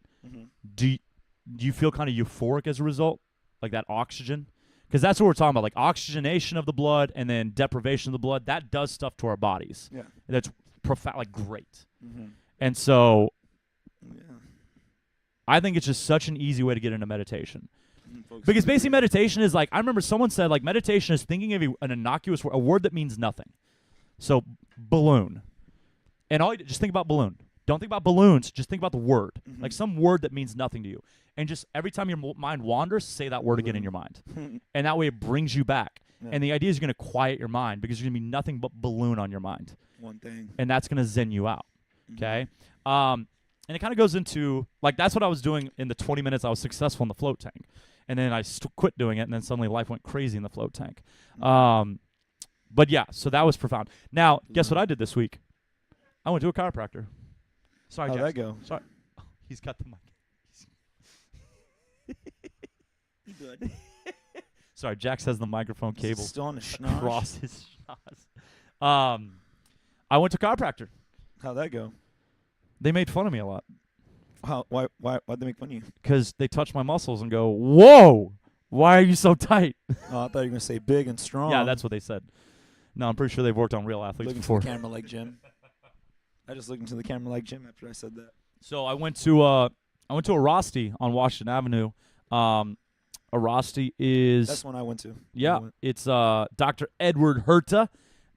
do you feel kind of euphoric as a result? Like that oxygen? Because that's what we're talking about, like oxygenation of the blood and then deprivation of the blood. That does stuff to our bodies. Yeah. That's profound, like great. And so I think it's just such an easy way to get into meditation. Because basically meditation is like, I remember someone said like meditation is thinking of an innocuous word, a word that means nothing. So balloon. And just think about balloon. Don't think about balloons. Just think about the word. Like some word that means nothing to you. And just every time your mind wanders, say that word again in your mind. And that way it brings you back. Yeah. And the idea is you're going to quiet your mind because there's going to be nothing but balloon on your mind. One thing. And that's going to zen you out. Okay? And it kind of goes into, like that's what I was doing in the 20 minutes I was successful in the float tank. And then I quit doing it, and then suddenly life went crazy in the float tank. But yeah, so that was profound. Now, guess what I did this week? I went to a chiropractor. Sorry, how'd Jackson. that go? Sorry. Oh, he's got the mic. You good? Sorry, Jax has the microphone cable still on the schnoz? across his schnoz. I went to chiropractor. How'd that go? They made fun of me a lot. Why'd they make fun of you? Because they touch my muscles and go, whoa, why are you so tight? Oh, I thought you were going to say big and strong. Yeah, that's what they said. No, I'm pretty sure they've worked on real athletes before. Into the camera like Jim. I just looked into the camera like Jim after I said that. So I went to a Rosti on Washington Avenue. A Rosti is... That's one I went to. Yeah, it's Dr. Edward Herta.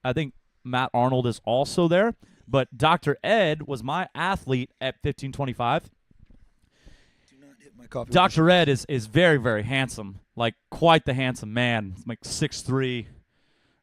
I think Matt Arnold is also there. But Dr. Ed was my athlete at 1525. Dr. Ed is very, very handsome, like quite the handsome man. Like 6'3",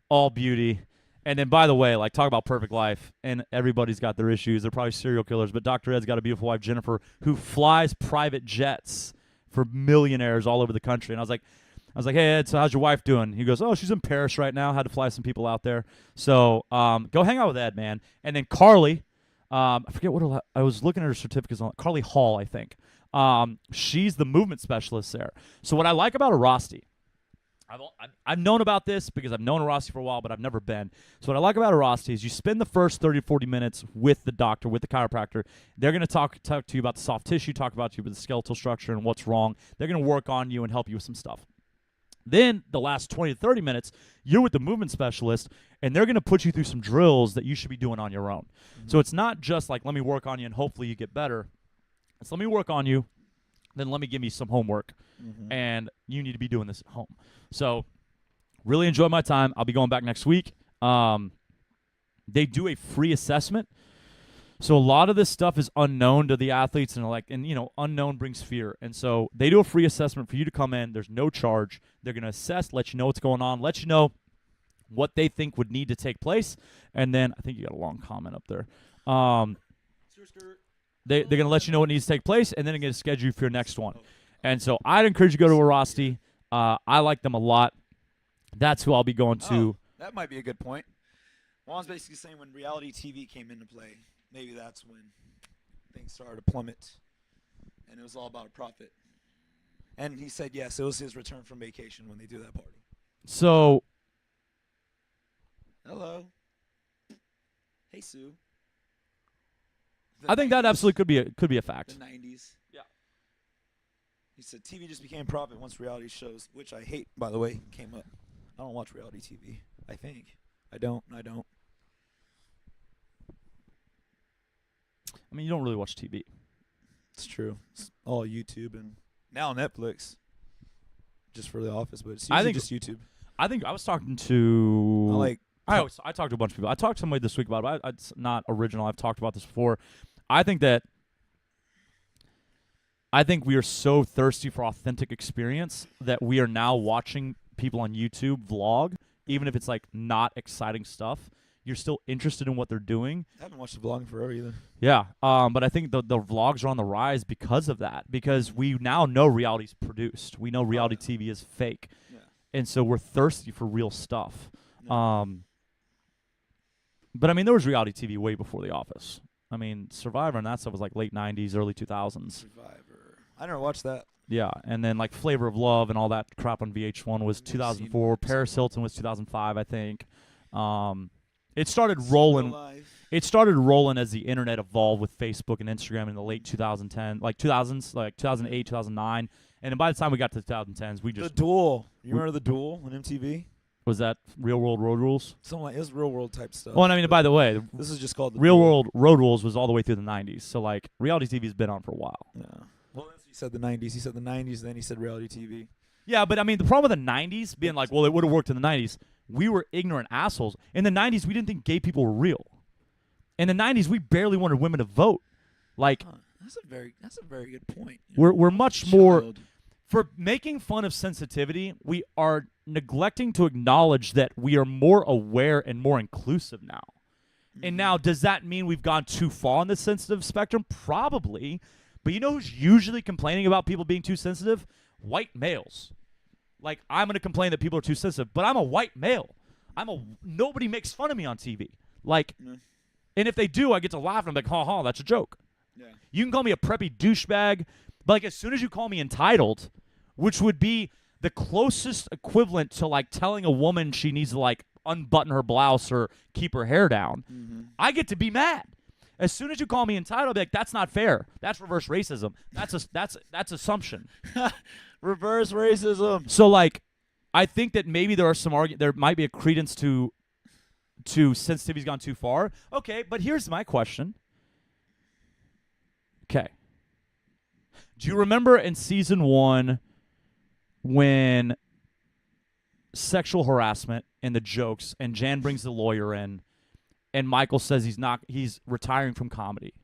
all beauty. And then, by the way, like talk about perfect life, and everybody's got their issues. They're probably serial killers, but Dr. Ed's got a beautiful wife, Jennifer, who flies private jets for millionaires all over the country. And I was like, hey, Ed, so how's your wife doing? He goes, oh, she's in Paris right now. Had to fly some people out there. So go hang out with Ed, man. And then Carly, I forget what I was looking at her certificates on. Carly Hall, I think. She's the movement specialist there. So what I like about a Rosti, I've known about this because I've known a Rosti for a while, but I've never been. So what I like about a Rosti is you spend the first 30 to 40 minutes with the doctor, with the chiropractor. They're going to talk to you about the soft tissue, talk about you with the skeletal structure and what's wrong. They're going to work on you and help you with some stuff. Then the last 20 to 30 minutes, you're with the movement specialist, and they're going to put you through some drills that you should be doing on your own. So it's not just like, let me work on you and hopefully you get better. It's let me work on you, then let me give you some homework, and you need to be doing this at home. So really enjoy my time. I'll be going back next week. They do a free assessment. So a lot of this stuff is unknown to the athletes, and you know, unknown brings fear. And so they do a free assessment for you to come in. There's no charge. They're going to assess, let you know what's going on, let you know what they think would need to take place. And then I think you got a long comment up there. They're going to let you know what needs to take place, and then they're going to schedule you for your next one. And so I'd encourage you to go to a Rosti. I like them a lot. That's who I'll be going to. That might be a good point. Juan's basically saying when reality TV came into play, maybe that's when things started to plummet, and it was all about a profit. And he said, yes, it was his return from vacation when they do that party. So, hello. Hey, Sue. I think that absolutely could be a fact. The 90s. Yeah. He said TV just became profit once reality shows, which I hate, by the way, came up. I don't watch reality TV, I think. I don't. I mean, you don't really watch TV. It's true. It's all YouTube and now Netflix, just for The Office, but it's usually just YouTube. I think I was talking to... I talked to a bunch of people. I talked to somebody this week about it, but it's not original. I've talked about this before. I think that I think we are so thirsty for authentic experience that we are now watching people on YouTube vlog, even if it's like not exciting stuff. You're still interested in what they're doing. I haven't watched the vlogging forever either. Yeah, but I think the vlogs are on the rise because of that. Because we now know reality's produced. We know reality TV is fake, and so we're thirsty for real stuff. Yeah. But I mean, there was reality TV way before The Office. I mean, Survivor and that stuff was like late '90s, early 2000s. Survivor. I never watched that. Yeah, and then like Flavor of Love and all that crap on VH1 was 2004. Paris Hilton was 2005, I think. It started rolling. It started rolling as the internet evolved with Facebook and Instagram in the late 2010, like 2000s, like 2008, 2009, and then by the time we got to the 2010s, we just The Duel. You remember The Duel on MTV? was that Real World Road Rules? Something like it was real world type stuff. Well, I mean, by the way, this is just called The Real Duel. World Road Rules was all the way through the 90s, so like reality TV's been on for a while. Yeah. Well, he said the 90s. He said the 90s, then he said reality TV. Yeah, but I mean, the problem with the 90s being like, well, it would have worked in the 90s. We were ignorant assholes. In the 90s, we didn't think gay people were real. In the 90s, we barely wanted women to vote. Like, that's a very good point. We're much more for making fun of sensitivity. We are neglecting to acknowledge that we are more aware and more inclusive now. Mm-hmm. And now, does that mean we've gone too far on the sensitive spectrum? Probably. But you know who's usually complaining about people being too sensitive? White males. Like, I'm going to complain that people are too sensitive, but I'm a white male. Nobody makes fun of me on TV. Like, and if they do, I get to laugh and I'm like, ha ha, that's a joke. Yeah. You can call me a preppy douchebag, but like as soon as you call me entitled, which would be the closest equivalent to like telling a woman she needs to like unbutton her blouse or keep her hair down, I get to be mad. As soon as you call me entitled, I'll be like, that's not fair. That's reverse racism. That's assumption. Reverse racism. So like, I think that maybe there might be a credence to sensitivity's gone too far. Okay, but here's my question. Okay. Do you remember in season 1 when sexual harassment and the jokes and Jan brings the lawyer in and Michael says he's retiring from comedy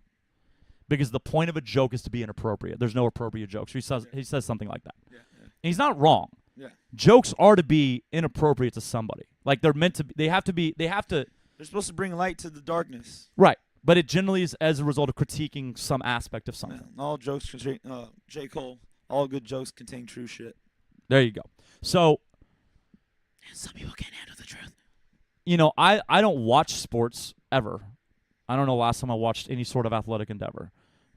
because the point of a joke is to be inappropriate. There's no appropriate jokes. He says something like that. Yeah. And he's not wrong. Yeah. Jokes are to be inappropriate to somebody. Like they're meant to be. They're supposed to bring light to the darkness. Right. But it generally is as a result of critiquing some aspect of something. Yeah. All jokes contain J. Cole. All good jokes contain true shit. There you go. So and some people can't handle the truth. You know, I don't watch sports ever. I don't know the last time I watched any sort of athletic endeavor.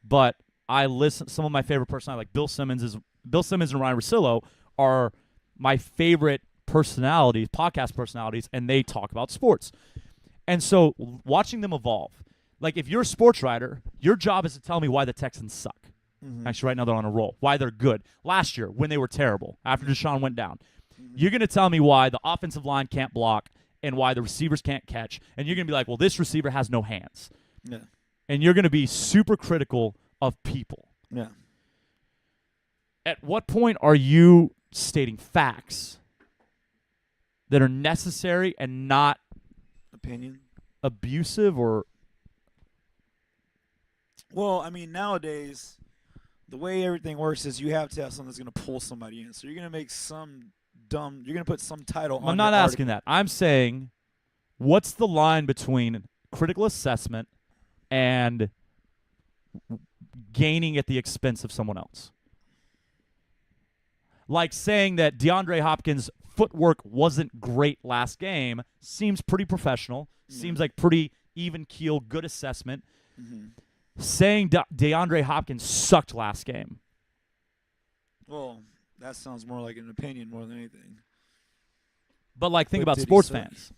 But I listen. Some of my favorite personalities, like Bill Simmons and Ryan Russillo, are my favorite personalities, podcast personalities, and they talk about sports. And so watching them evolve. Like if you're a sports writer, your job is to tell me why the Texans suck. Mm-hmm. Actually, right now they're on a roll. Why they're good. Last year, when they were terrible, after Deshaun went down. Mm-hmm. You're going to tell me why the offensive line can't block and why the receivers can't catch. And you're going to be like, well, this receiver has no hands. Yeah. And you're going to be super critical of people. Yeah. At what point are you stating facts that are necessary and not opinion abusive or? Well, I mean, nowadays, the way everything works is you have to have something that's going to pull somebody in. So you're going to make you're going to put some title on. I'm not asking that. I'm saying, what's the line between critical assessment and gaining at the expense of someone else? Like saying that DeAndre Hopkins' footwork wasn't great last game seems pretty professional, seems like pretty even keel, good assessment. Mm-hmm. Saying DeAndre Hopkins sucked last game. Well, that sounds more like an opinion more than anything. But like, think about sports fans.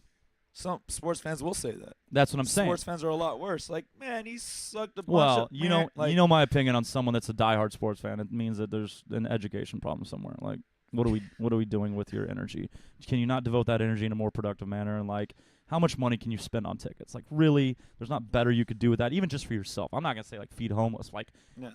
Some sports fans will say that. That's what I'm saying. Sports fans are a lot worse. Like, man, he sucked a bunch Well, of you man. know my opinion on someone that's a diehard sports fan. It means that there's an education problem somewhere. Like, what are we doing with your energy? Can you not devote that energy in a more productive manner? And like, how much money can you spend on tickets? Like, really, there's not better you could do with that, even just for yourself. I'm not gonna say like feed homeless. Like,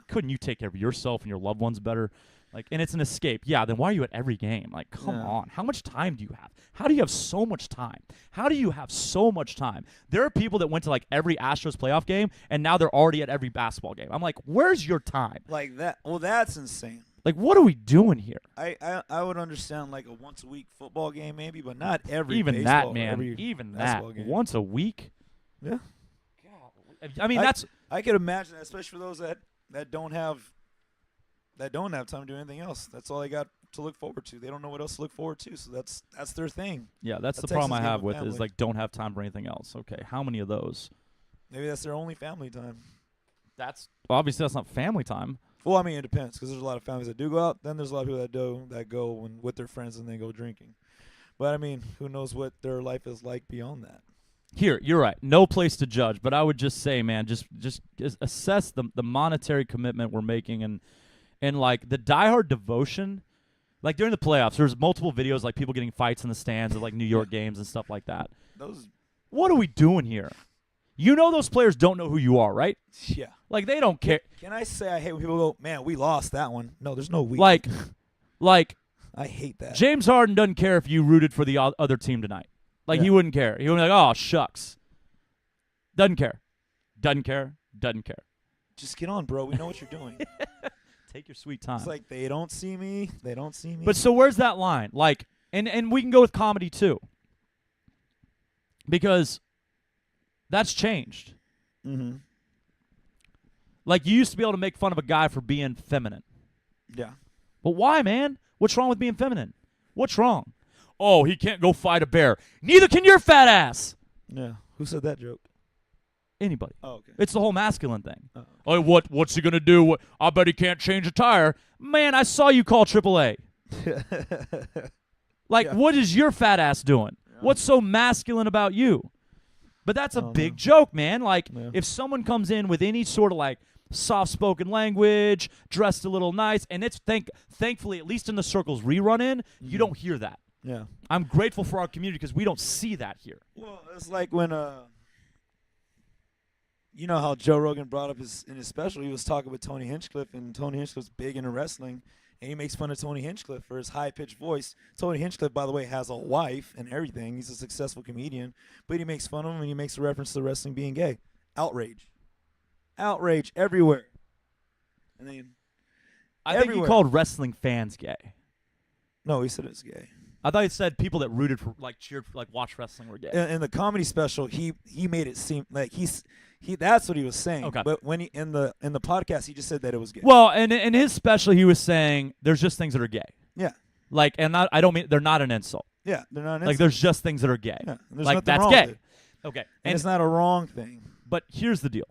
couldn't you take care of yourself and your loved ones better? Like, and it's an escape. Yeah, then why are you at every game? Like, come on. How much time do you have? How do you have so much time? How do you have so much time? There are people that went to, like, every Astros playoff game, and now they're already at every basketball game. I'm like, where's your time? Like that. Well, that's insane. Like, what are we doing here? I would understand, like, a once-a-week football game maybe, but not every Even baseball, that, man. every Even that. basketball game. Once a week? Yeah. God. I mean, that's... I could imagine that, especially for those that don't have time to do anything else. That's all they got to look forward to. They don't know what else to look forward to, so that's their thing. Yeah, that's the problem I have with is, like, don't have time for anything else. Okay, how many of those? Maybe that's their only family time. Obviously that's not family time. Well, I mean, it depends because there's a lot of families that do go out. Then there's a lot of people that go with their friends and they go drinking. But I mean, who knows what their life is like beyond that? Here, you're right. No place to judge, but I would just say, man, just assess the monetary commitment we're making and like the diehard devotion. Like during the playoffs, there's multiple videos like people getting fights in the stands of like New York games and stuff like that. What are we doing here? You know those players don't know who you are, right? Yeah. Like they don't care. Can I say I hate when people go, man, we lost that one? No, there's no we. Like I hate that. James Harden doesn't care if you rooted for the other team tonight. Like he wouldn't care. He would be like, oh shucks. Doesn't care. Doesn't care. Doesn't care. Just get on, bro. We know what you're doing. Take your sweet time. It's like they don't see me. They don't see me. But so where's that line? Like, and we can go with comedy too. Because that's changed. Mm-hmm. Like you used to be able to make fun of a guy for being feminine. Yeah. But why, man? What's wrong with being feminine? What's wrong? Oh, he can't go fight a bear. Neither can your fat ass. Yeah. Who said that joke? Anybody. Oh, okay. It's the whole masculine thing. Oh. Oh, what's he gonna do? I bet he can't change a tire. Man, I saw you call AAA. Like, what is your fat ass doing? Yeah. What's so masculine about you? But that's a big joke, man. Like, if someone comes in with any sort of like soft-spoken language, dressed a little nice, and it's thankfully, at least in the circles we run in, you don't hear that. Yeah. I'm grateful for our community because we don't see that here. Well, it's like when you know how Joe Rogan brought up in his special, he was talking with Tony Hinchcliffe, and Tony Hinchcliffe's big into wrestling, and he makes fun of Tony Hinchcliffe for his high-pitched voice. Tony Hinchcliffe, by the way, has a wife and everything. He's a successful comedian, but he makes fun of him, and he makes a reference to wrestling being gay. Outrage. Outrage everywhere. And then I think he called wrestling fans gay. No, he said it's gay. I thought he said people that rooted for, like, cheered for, like, watch wrestling were gay. In the comedy special, he made it seem like that's what he was saying. Okay. But when he in the podcast, he just said that it was gay. Well, and in his special, he was saying there's just things that are gay. Yeah. Like, and I don't mean they're not an insult. Yeah, they're not an insult. Like, there's just things that are gay. Yeah, there's like, nothing that's wrong gay. with it. Okay. And it's not a wrong thing. But here's the deal.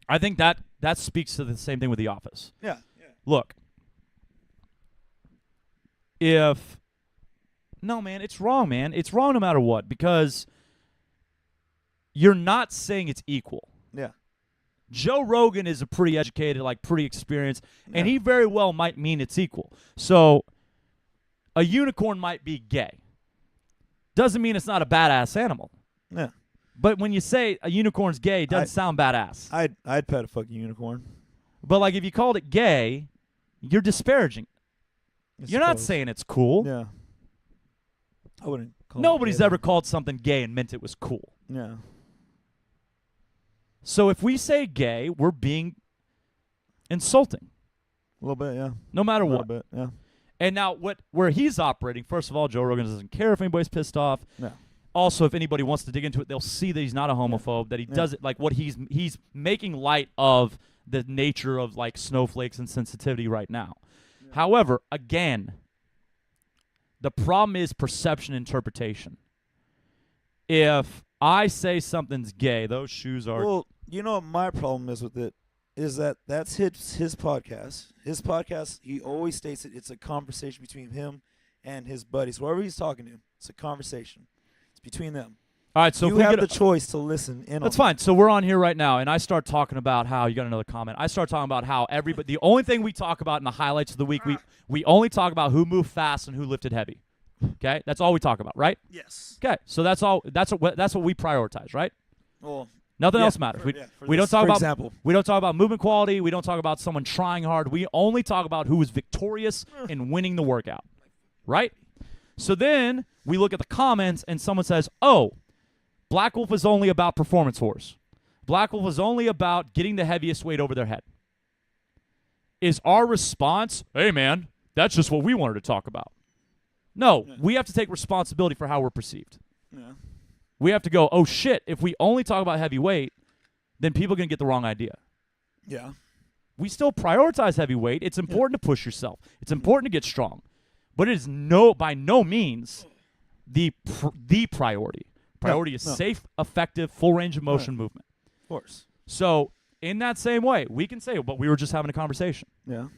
I think that speaks to the same thing with The Office. Yeah. Look, no, man, it's wrong, man. It's wrong no matter what because you're not saying it's equal. Yeah. Joe Rogan is a pretty educated, like pretty experienced, and he very well might mean it's equal. So a unicorn might be gay. Doesn't mean it's not a badass animal. Yeah. But when you say a unicorn's gay, it doesn't sound badass. I'd pet a fucking unicorn. But like if you called it gay, you're disparaging. You're not saying it's cool. Yeah. I wouldn't call Nobody's ever called something gay and meant it was cool. Yeah. So if we say gay, we're being insulting. A little bit, yeah. No matter what. A little bit, yeah. And now where he's operating, first of all, Joe Rogan doesn't care if anybody's pissed off. No. Also, if anybody wants to dig into it, they'll see that he's not a homophobe, that he does it like what he's making light of the nature of like snowflakes and sensitivity right now. Yeah. However, again, the problem is perception interpretation. If I say something's gay, those shoes are... Well, you know what my problem is with it? Is that's his podcast. His podcast, he always states it's a conversation between him and his buddies. Whoever he's talking to, it's a conversation. It's between them. All right, so you have the choice to listen in. That's fine. So we're on here right now, and I start talking about how you got another comment. I start talking about how everybody. The only thing we talk about in the highlights of the week, we only talk about who moved fast and who lifted heavy. Okay, that's all we talk about, right? Yes. Okay, so that's all. That's what we prioritize, right? Well, Nothing else matters. We don't talk example. We don't talk about movement quality. We don't talk about someone trying hard. We only talk about who was victorious in winning the workout, right? So then we look at the comments and someone says, "Oh, Black Wolf is only about performance horse. Black Wolf is only about getting the heaviest weight over their head." Is our response, "Hey man, that's just what we wanted to talk about"? No, we have to take responsibility for how we're perceived. Yeah. We have to go, "Oh shit, if we only talk about heavy weight, then people are going to get the wrong idea." Yeah. We still prioritize heavy weight. It's important to push yourself. It's important to get strong. But it is by no means the priority. Priority is safe, effective, full range of motion movement. Of course. So in that same way, we can say, "But we were just having a conversation." Yeah.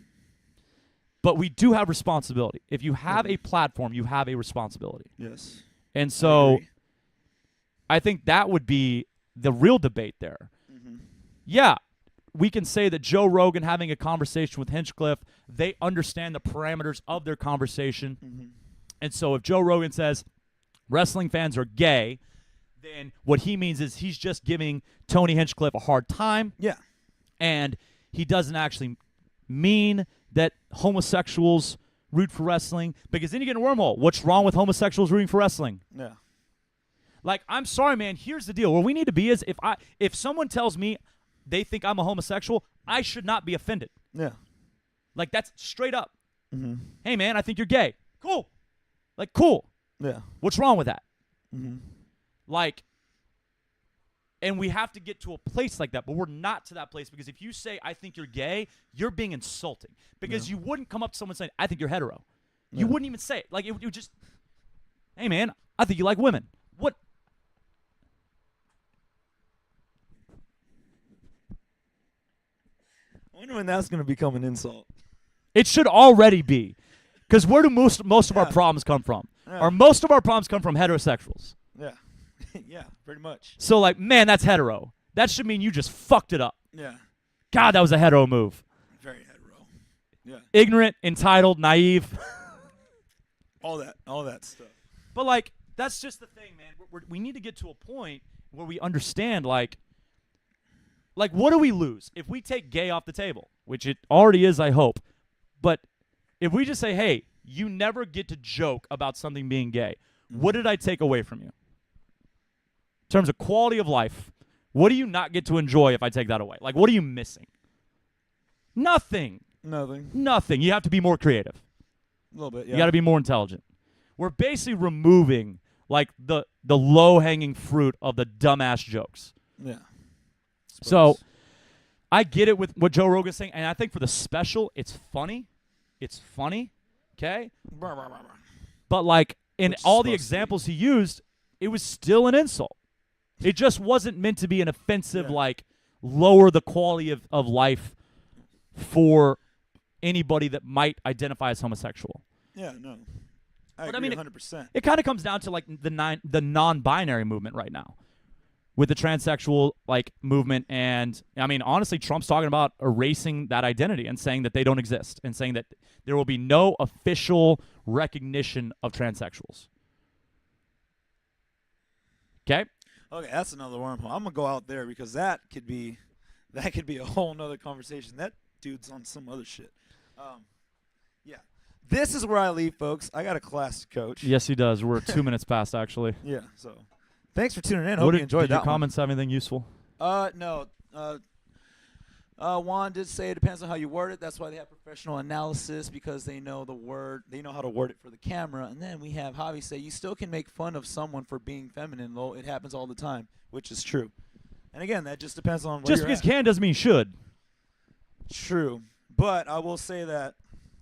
But we do have responsibility. If you have a platform, you have a responsibility. Yes. And so I think that would be the real debate there. Mm-hmm. Yeah, we can say that Joe Rogan having a conversation with Hinchcliffe, they understand the parameters of their conversation. Mm-hmm. And so if Joe Rogan says wrestling fans are gay, then what he means is he's just giving Tony Hinchcliffe a hard time. Yeah. And he doesn't actually mean that homosexuals root for wrestling, because then you get a wormhole. What's wrong with homosexuals rooting for wrestling? Yeah. Like, I'm sorry, man. Here's the deal. Where we need to be is if someone tells me they think I'm a homosexual, I should not be offended. Yeah. Like, that's straight up. Mm-hmm. Hey, man, I think you're gay. Cool. Like, cool. Yeah. What's wrong with that? Mm-hmm. Like, and we have to get to a place like that, but we're not to that place, because if you say, "I think you're gay," you're being insulting, because you wouldn't come up to someone saying, "I think you're hetero." You wouldn't even say it. Like, it would just, "Hey, man, I think you like women." What? I wonder when that's going to become an insult. It should already be, because where do most of our problems come from? Yeah. Most of our problems come from heterosexuals. Yeah. Yeah, pretty much. So, like, man, that's hetero. That should mean you just fucked it up. Yeah. God, that was a hetero move. Very hetero. Yeah. Ignorant, entitled, naive. All that stuff. But, like, that's just the thing, man. We need to get to a point where we understand, like, what do we lose if we take gay off the table? Which it already is, I hope. But if we just say, "Hey, you never get to joke about something being gay," what did I take away from you? In terms of quality of life, what do you not get to enjoy if I take that away? Like, what are you missing? Nothing. Nothing. You have to be more creative. A little bit, yeah. You got to be more intelligent. We're basically removing, like, the low-hanging fruit of the dumbass jokes. Yeah. So I get it with what Joe Rogan's saying, and I think for the special, it's funny. It's funny, okay? But, like, in all the examples he used, it was still an insult. It just wasn't meant to be an offensive, like, lower the quality of life for anybody that might identify as homosexual. Yeah, no. I agree 100%. It kind of comes down to, like, the non-binary movement right now with the transsexual, like, movement. And, I mean, honestly, Trump's talking about erasing that identity and saying that they don't exist, and saying that there will be no official recognition of transsexuals. Okay? Okay, that's another wormhole. I'm gonna go out there, because that could be a whole nother conversation. That dude's on some other shit. Yeah. This is where I leave, folks. I got a class to coach. Yes, he does. We're 2 minutes past, actually. Yeah. So, thanks for tuning in. Hope you enjoyed that. Did your comments have anything useful? No. Juan did say it depends on how you word it. That's why they have professional analysis, because they know the word, they know how to word it for the camera. And then we have Javi say, you still can make fun of someone for being feminine. Though it happens all the time, which is true. And again, that just depends on where just you're because at. can doesn't mean you should. True, but I will say that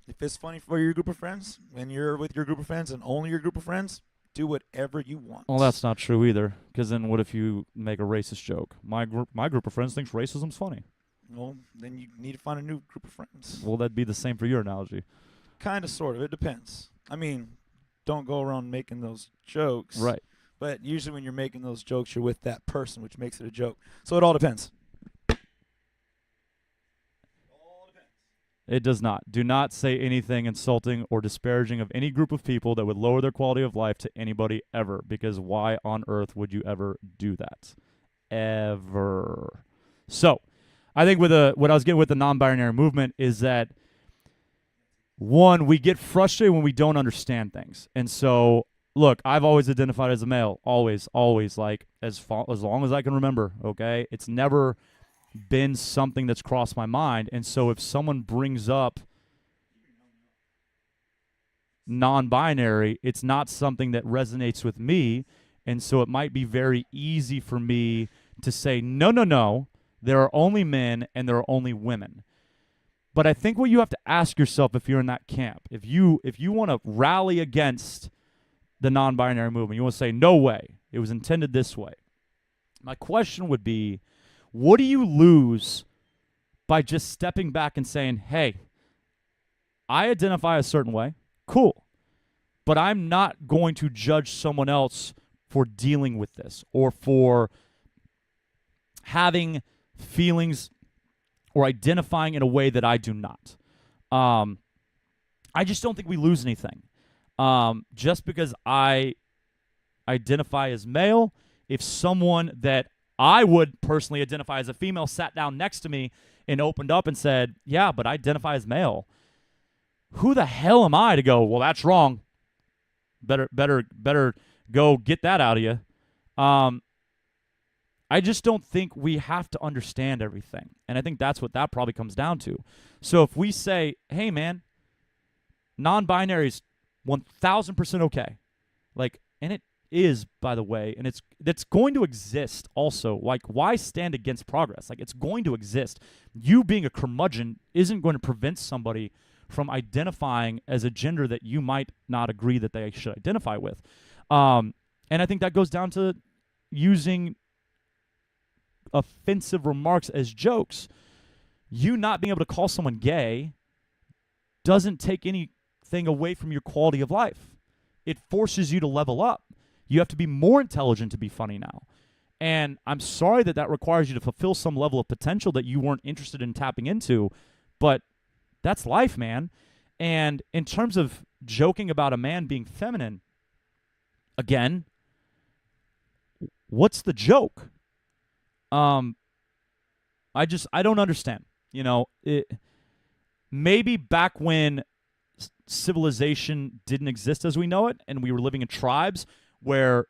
if it's funny for your group of friends, when you're with your group of friends and only your group of friends, do whatever you want. Well, that's not true either. Because then, what if you make a racist joke? My group of friends thinks racism's funny. Well, then you need to find a new group of friends. Well, that'd be the same for your analogy. Kind of, sort of. It depends. I mean, don't go around making those jokes. Right. But usually when you're making those jokes, you're with that person, which makes it a joke. So it all depends. It does not. Do not say anything insulting or disparaging of any group of people that would lower their quality of life to anybody ever, because why on earth would you ever do that? ever. So, I think with what I was getting with the non-binary movement is that, one, we get frustrated when we don't understand things. And so, look, I've always identified as a male. Always, like, as long as I can remember, okay? It's never been something that's crossed my mind. And so if someone brings up non-binary, it's not something that resonates with me. And so it might be very easy for me to say, no, there are only men and there are only women. But I think what you have to ask yourself if you're in that camp, if you want to rally against the non-binary movement, you want to say, no way, it was intended this way. My question would be, what do you lose by just stepping back and saying, hey, I identify a certain way, cool, but I'm not going to judge someone else for dealing with this or for having feelings or identifying in a way that I do not. I just don't think we lose anything. Just because I identify as male, if someone that I would personally identify as a female sat down next to me and opened up and said, yeah, but I identify as male, who the hell am I to go, well, that's wrong. Better go get that out of you. I just don't think we have to understand everything. And I think that's what that probably comes down to. So if we say, hey, man, non-binary is 1,000% okay. Like, and it is, by the way, and it's going to exist also. Like, why stand against progress? Like, it's going to exist. You being a curmudgeon isn't going to prevent somebody from identifying as a gender that you might not agree that they should identify with. And I think that goes down to using offensive remarks as jokes. You not being able to call someone gay doesn't take anything away from your quality of life. It forces you to level up. You have to be more intelligent to be funny now. And I'm sorry that requires you to fulfill some level of potential that you weren't interested in tapping into, but that's life, man. And in terms of joking about a man being feminine, again, what's the joke? I don't understand. You know, maybe back when civilization didn't exist as we know it, and we were living in tribes where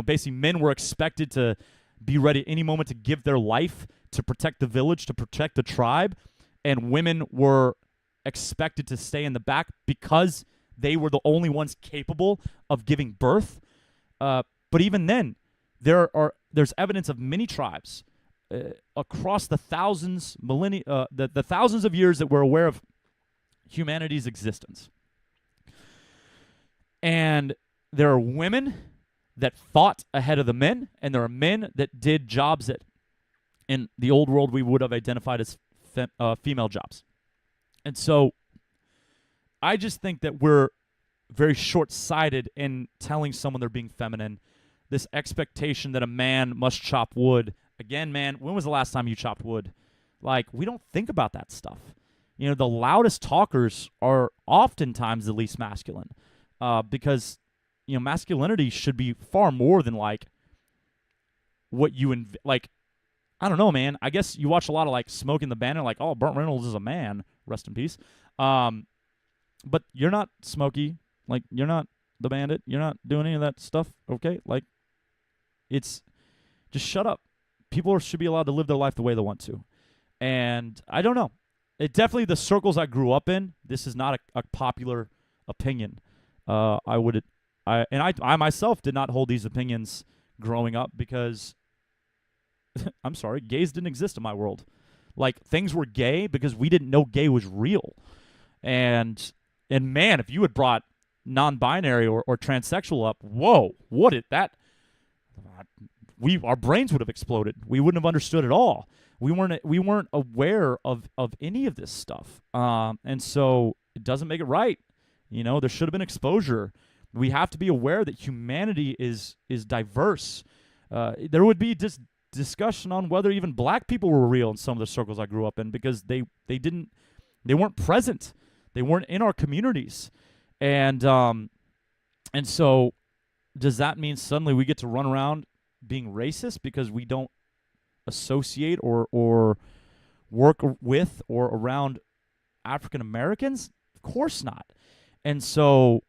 basically men were expected to be ready at any moment to give their life to protect the village, to protect the tribe, and women were expected to stay in the back because they were the only ones capable of giving birth. But even then, there's evidence of many tribes across the thousands, the thousands of years that we're aware of humanity's existence. And there are women that fought ahead of the men, and there are men that did jobs that in the old world we would have identified as female jobs. And so I just think that we're very short-sighted in telling someone they're being feminine. This expectation that a man must chop wood. Again, man, when was the last time you chopped wood? Like, we don't think about that stuff. You know, the loudest talkers are oftentimes the least masculine. Because, you know, masculinity should be far more than, like, what you like, I don't know, man. I guess you watch a lot of, like, Smoking the Bandit, like, oh, Burt Reynolds is a man. Rest in peace. But you're not Smokey. Like, you're not the Bandit. You're not doing any of that stuff, okay? Like, it's just shut up. People should be allowed to live their life the way they want to. And I don't know. It definitely, the circles I grew up in, this is not a popular opinion. I myself did not hold these opinions growing up because, I'm sorry, gays didn't exist in my world. Like, things were gay because we didn't know gay was real. And man, if you had brought non-binary or transsexual up, whoa, what did that? Our brains would have exploded. We wouldn't have understood at all. We weren't aware of any of this stuff. And so it doesn't make it right. You know, there should have been exposure. We have to be aware that humanity is diverse. There would be discussion on whether even black people were real in some of the circles I grew up in because they weren't present. They weren't in our communities. And so does that mean suddenly we get to run around being racist because we don't associate or work with or around African Americans? Of course not. And so,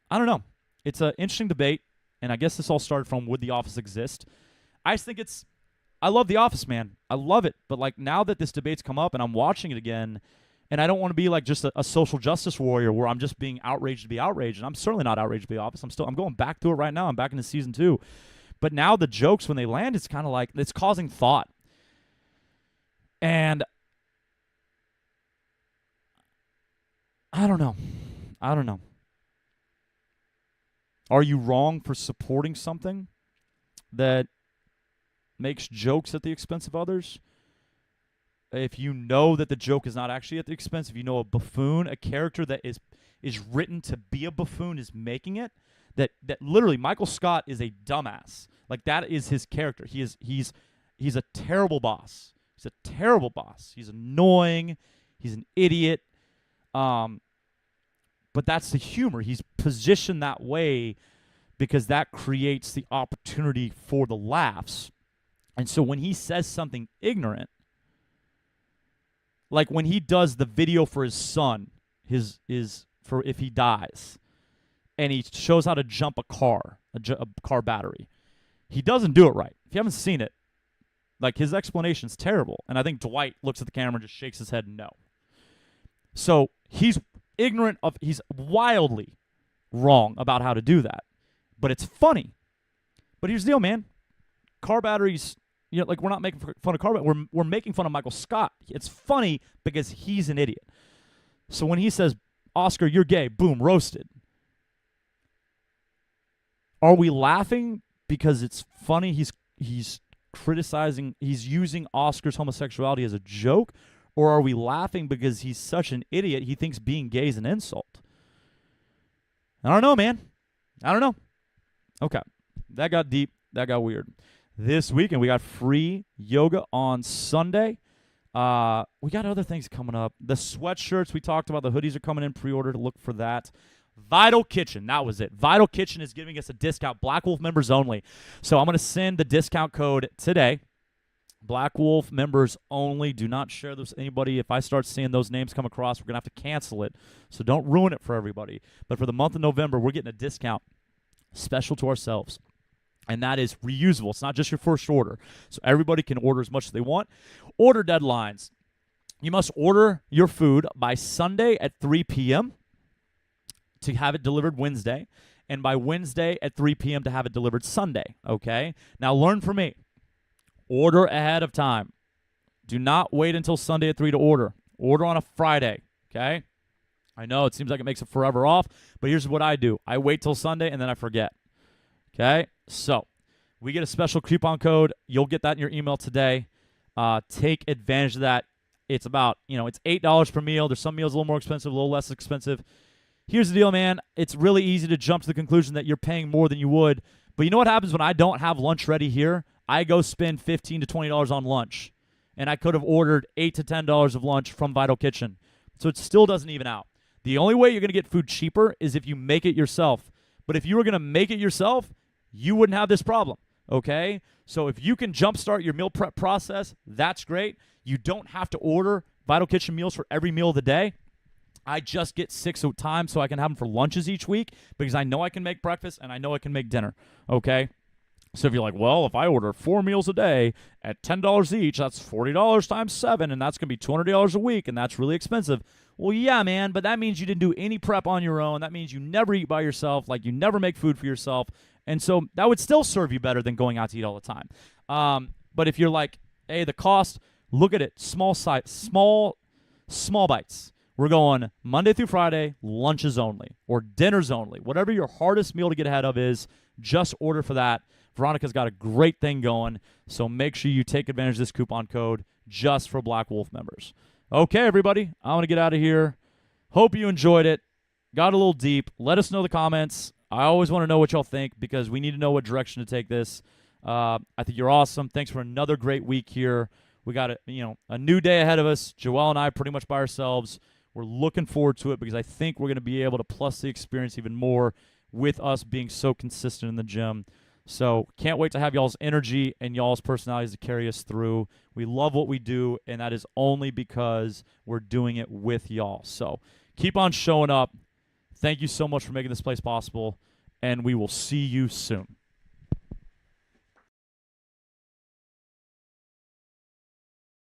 I don't know. It's an interesting debate, and I guess this all started from would The Office exist? I just think I love The Office, man. I love it. But, like, now that this debate's come up and I'm watching it again, and I don't want to be like just a social justice warrior where I'm just being outraged to be outraged, and I'm certainly not outraged to be The Office. I'm going back to it right now. I'm back into season 2. But now the jokes, when they land, it's kind of like it's causing thought. And I don't know. Are you wrong for supporting something that makes jokes at the expense of others? If you know that the joke is not actually at the expense, if you know a buffoon, a character that is written to be a buffoon is making it, that literally Michael Scott is a dumbass. Like, that is his character. He's a terrible boss. He's a terrible boss. He's annoying. He's an idiot. But that's the humor. He's positioned that way because that creates the opportunity for the laughs. And so when he says something ignorant, like when he does the video for his son, for if he dies, and he shows how to jump a car battery, he doesn't do it right. If you haven't seen it, like, his explanation's terrible. And I think Dwight looks at the camera and just shakes his head no. So he's he's wildly wrong about how to do that. But it's funny. But here's the deal, man. Car batteries, like, we're not making fun of car batteries. We're making fun of Michael Scott. It's funny because he's an idiot. So when he says, Oscar, you're gay, boom, roasted. Are we laughing because it's funny? He's criticizing, he's using Oscar's homosexuality as a joke? Or are we laughing because he's such an idiot he thinks being gay is an insult? I don't know, man. I don't know. Okay. That got deep. That got weird. This weekend, we got free yoga on Sunday. We got other things coming up. The sweatshirts we talked about, the hoodies are coming in pre-order to look for that. Vital Kitchen, that was it. Vital Kitchen is giving us a discount, Black Wolf members only. So I'm going to send the discount code today. Black Wolf members only. Do not share this with anybody. If I start seeing those names come across, we're going to have to cancel it. So don't ruin it for everybody. But for the month of November, we're getting a discount special to ourselves. And that is reusable. It's not just your first order. So everybody can order as much as they want. Order deadlines. You must order your food by Sunday at 3 p.m. to have it delivered Wednesday. And by Wednesday at 3 p.m. to have it delivered Sunday. Okay? Now learn from me. Order ahead of time. Do not wait until Sunday at 3 to order. Order on a Friday. Okay? I know it seems like it makes it forever off, but here's what I do. I wait till Sunday and then I forget. Okay? So, we get a special coupon code. You'll get that in your email today. Take advantage of that. It's about, it's $8 per meal. There's some meals a little more expensive, a little less expensive. Here's the deal, man. It's really easy to jump to the conclusion that you're paying more than you would. But you know what happens when I don't have lunch ready here? I go spend $15 to $20 on lunch. And I could have ordered $8 to $10 of lunch from Vital Kitchen. So it still doesn't even out. The only way you're going to get food cheaper is if you make it yourself. But if you were going to make it yourself, you wouldn't have this problem, okay? So if you can jumpstart your meal prep process, that's great. You don't have to order Vital Kitchen meals for every meal of the day. I just get 6 at a time so I can have them for lunches each week because I know I can make breakfast and I know I can make dinner, okay? So if you're like, well, if I order 4 meals a day at $10 each, that's $40 times 7, and that's going to be $200 a week, and that's really expensive. Well, yeah, man, but that means you didn't do any prep on your own. That means you never eat by yourself, like you never make food for yourself. And so that would still serve you better than going out to eat all the time. But if you're like, hey, the cost, look at it, small bites. We're going Monday through Friday, lunches only, or dinners only. Whatever your hardest meal to get ahead of is, just order for that. Veronica's got a great thing going, so make sure you take advantage of this coupon code just for Black Wolf members. Okay, everybody, I want to get out of here. Hope you enjoyed it. Got a little deep. Let us know in the comments. I always want to know what y'all think because we need to know what direction to take this. I think you're awesome. Thanks for another great week here. We got a new day ahead of us. Joelle and I pretty much by ourselves. We're looking forward to it because I think we're going to be able to plus the experience even more with us being so consistent in the gym. So can't wait to have y'all's energy and y'all's personalities to carry us through. We love what we do, and that is only because we're doing it with y'all. So keep on showing up. Thank you so much for making this place possible, and we will see you soon.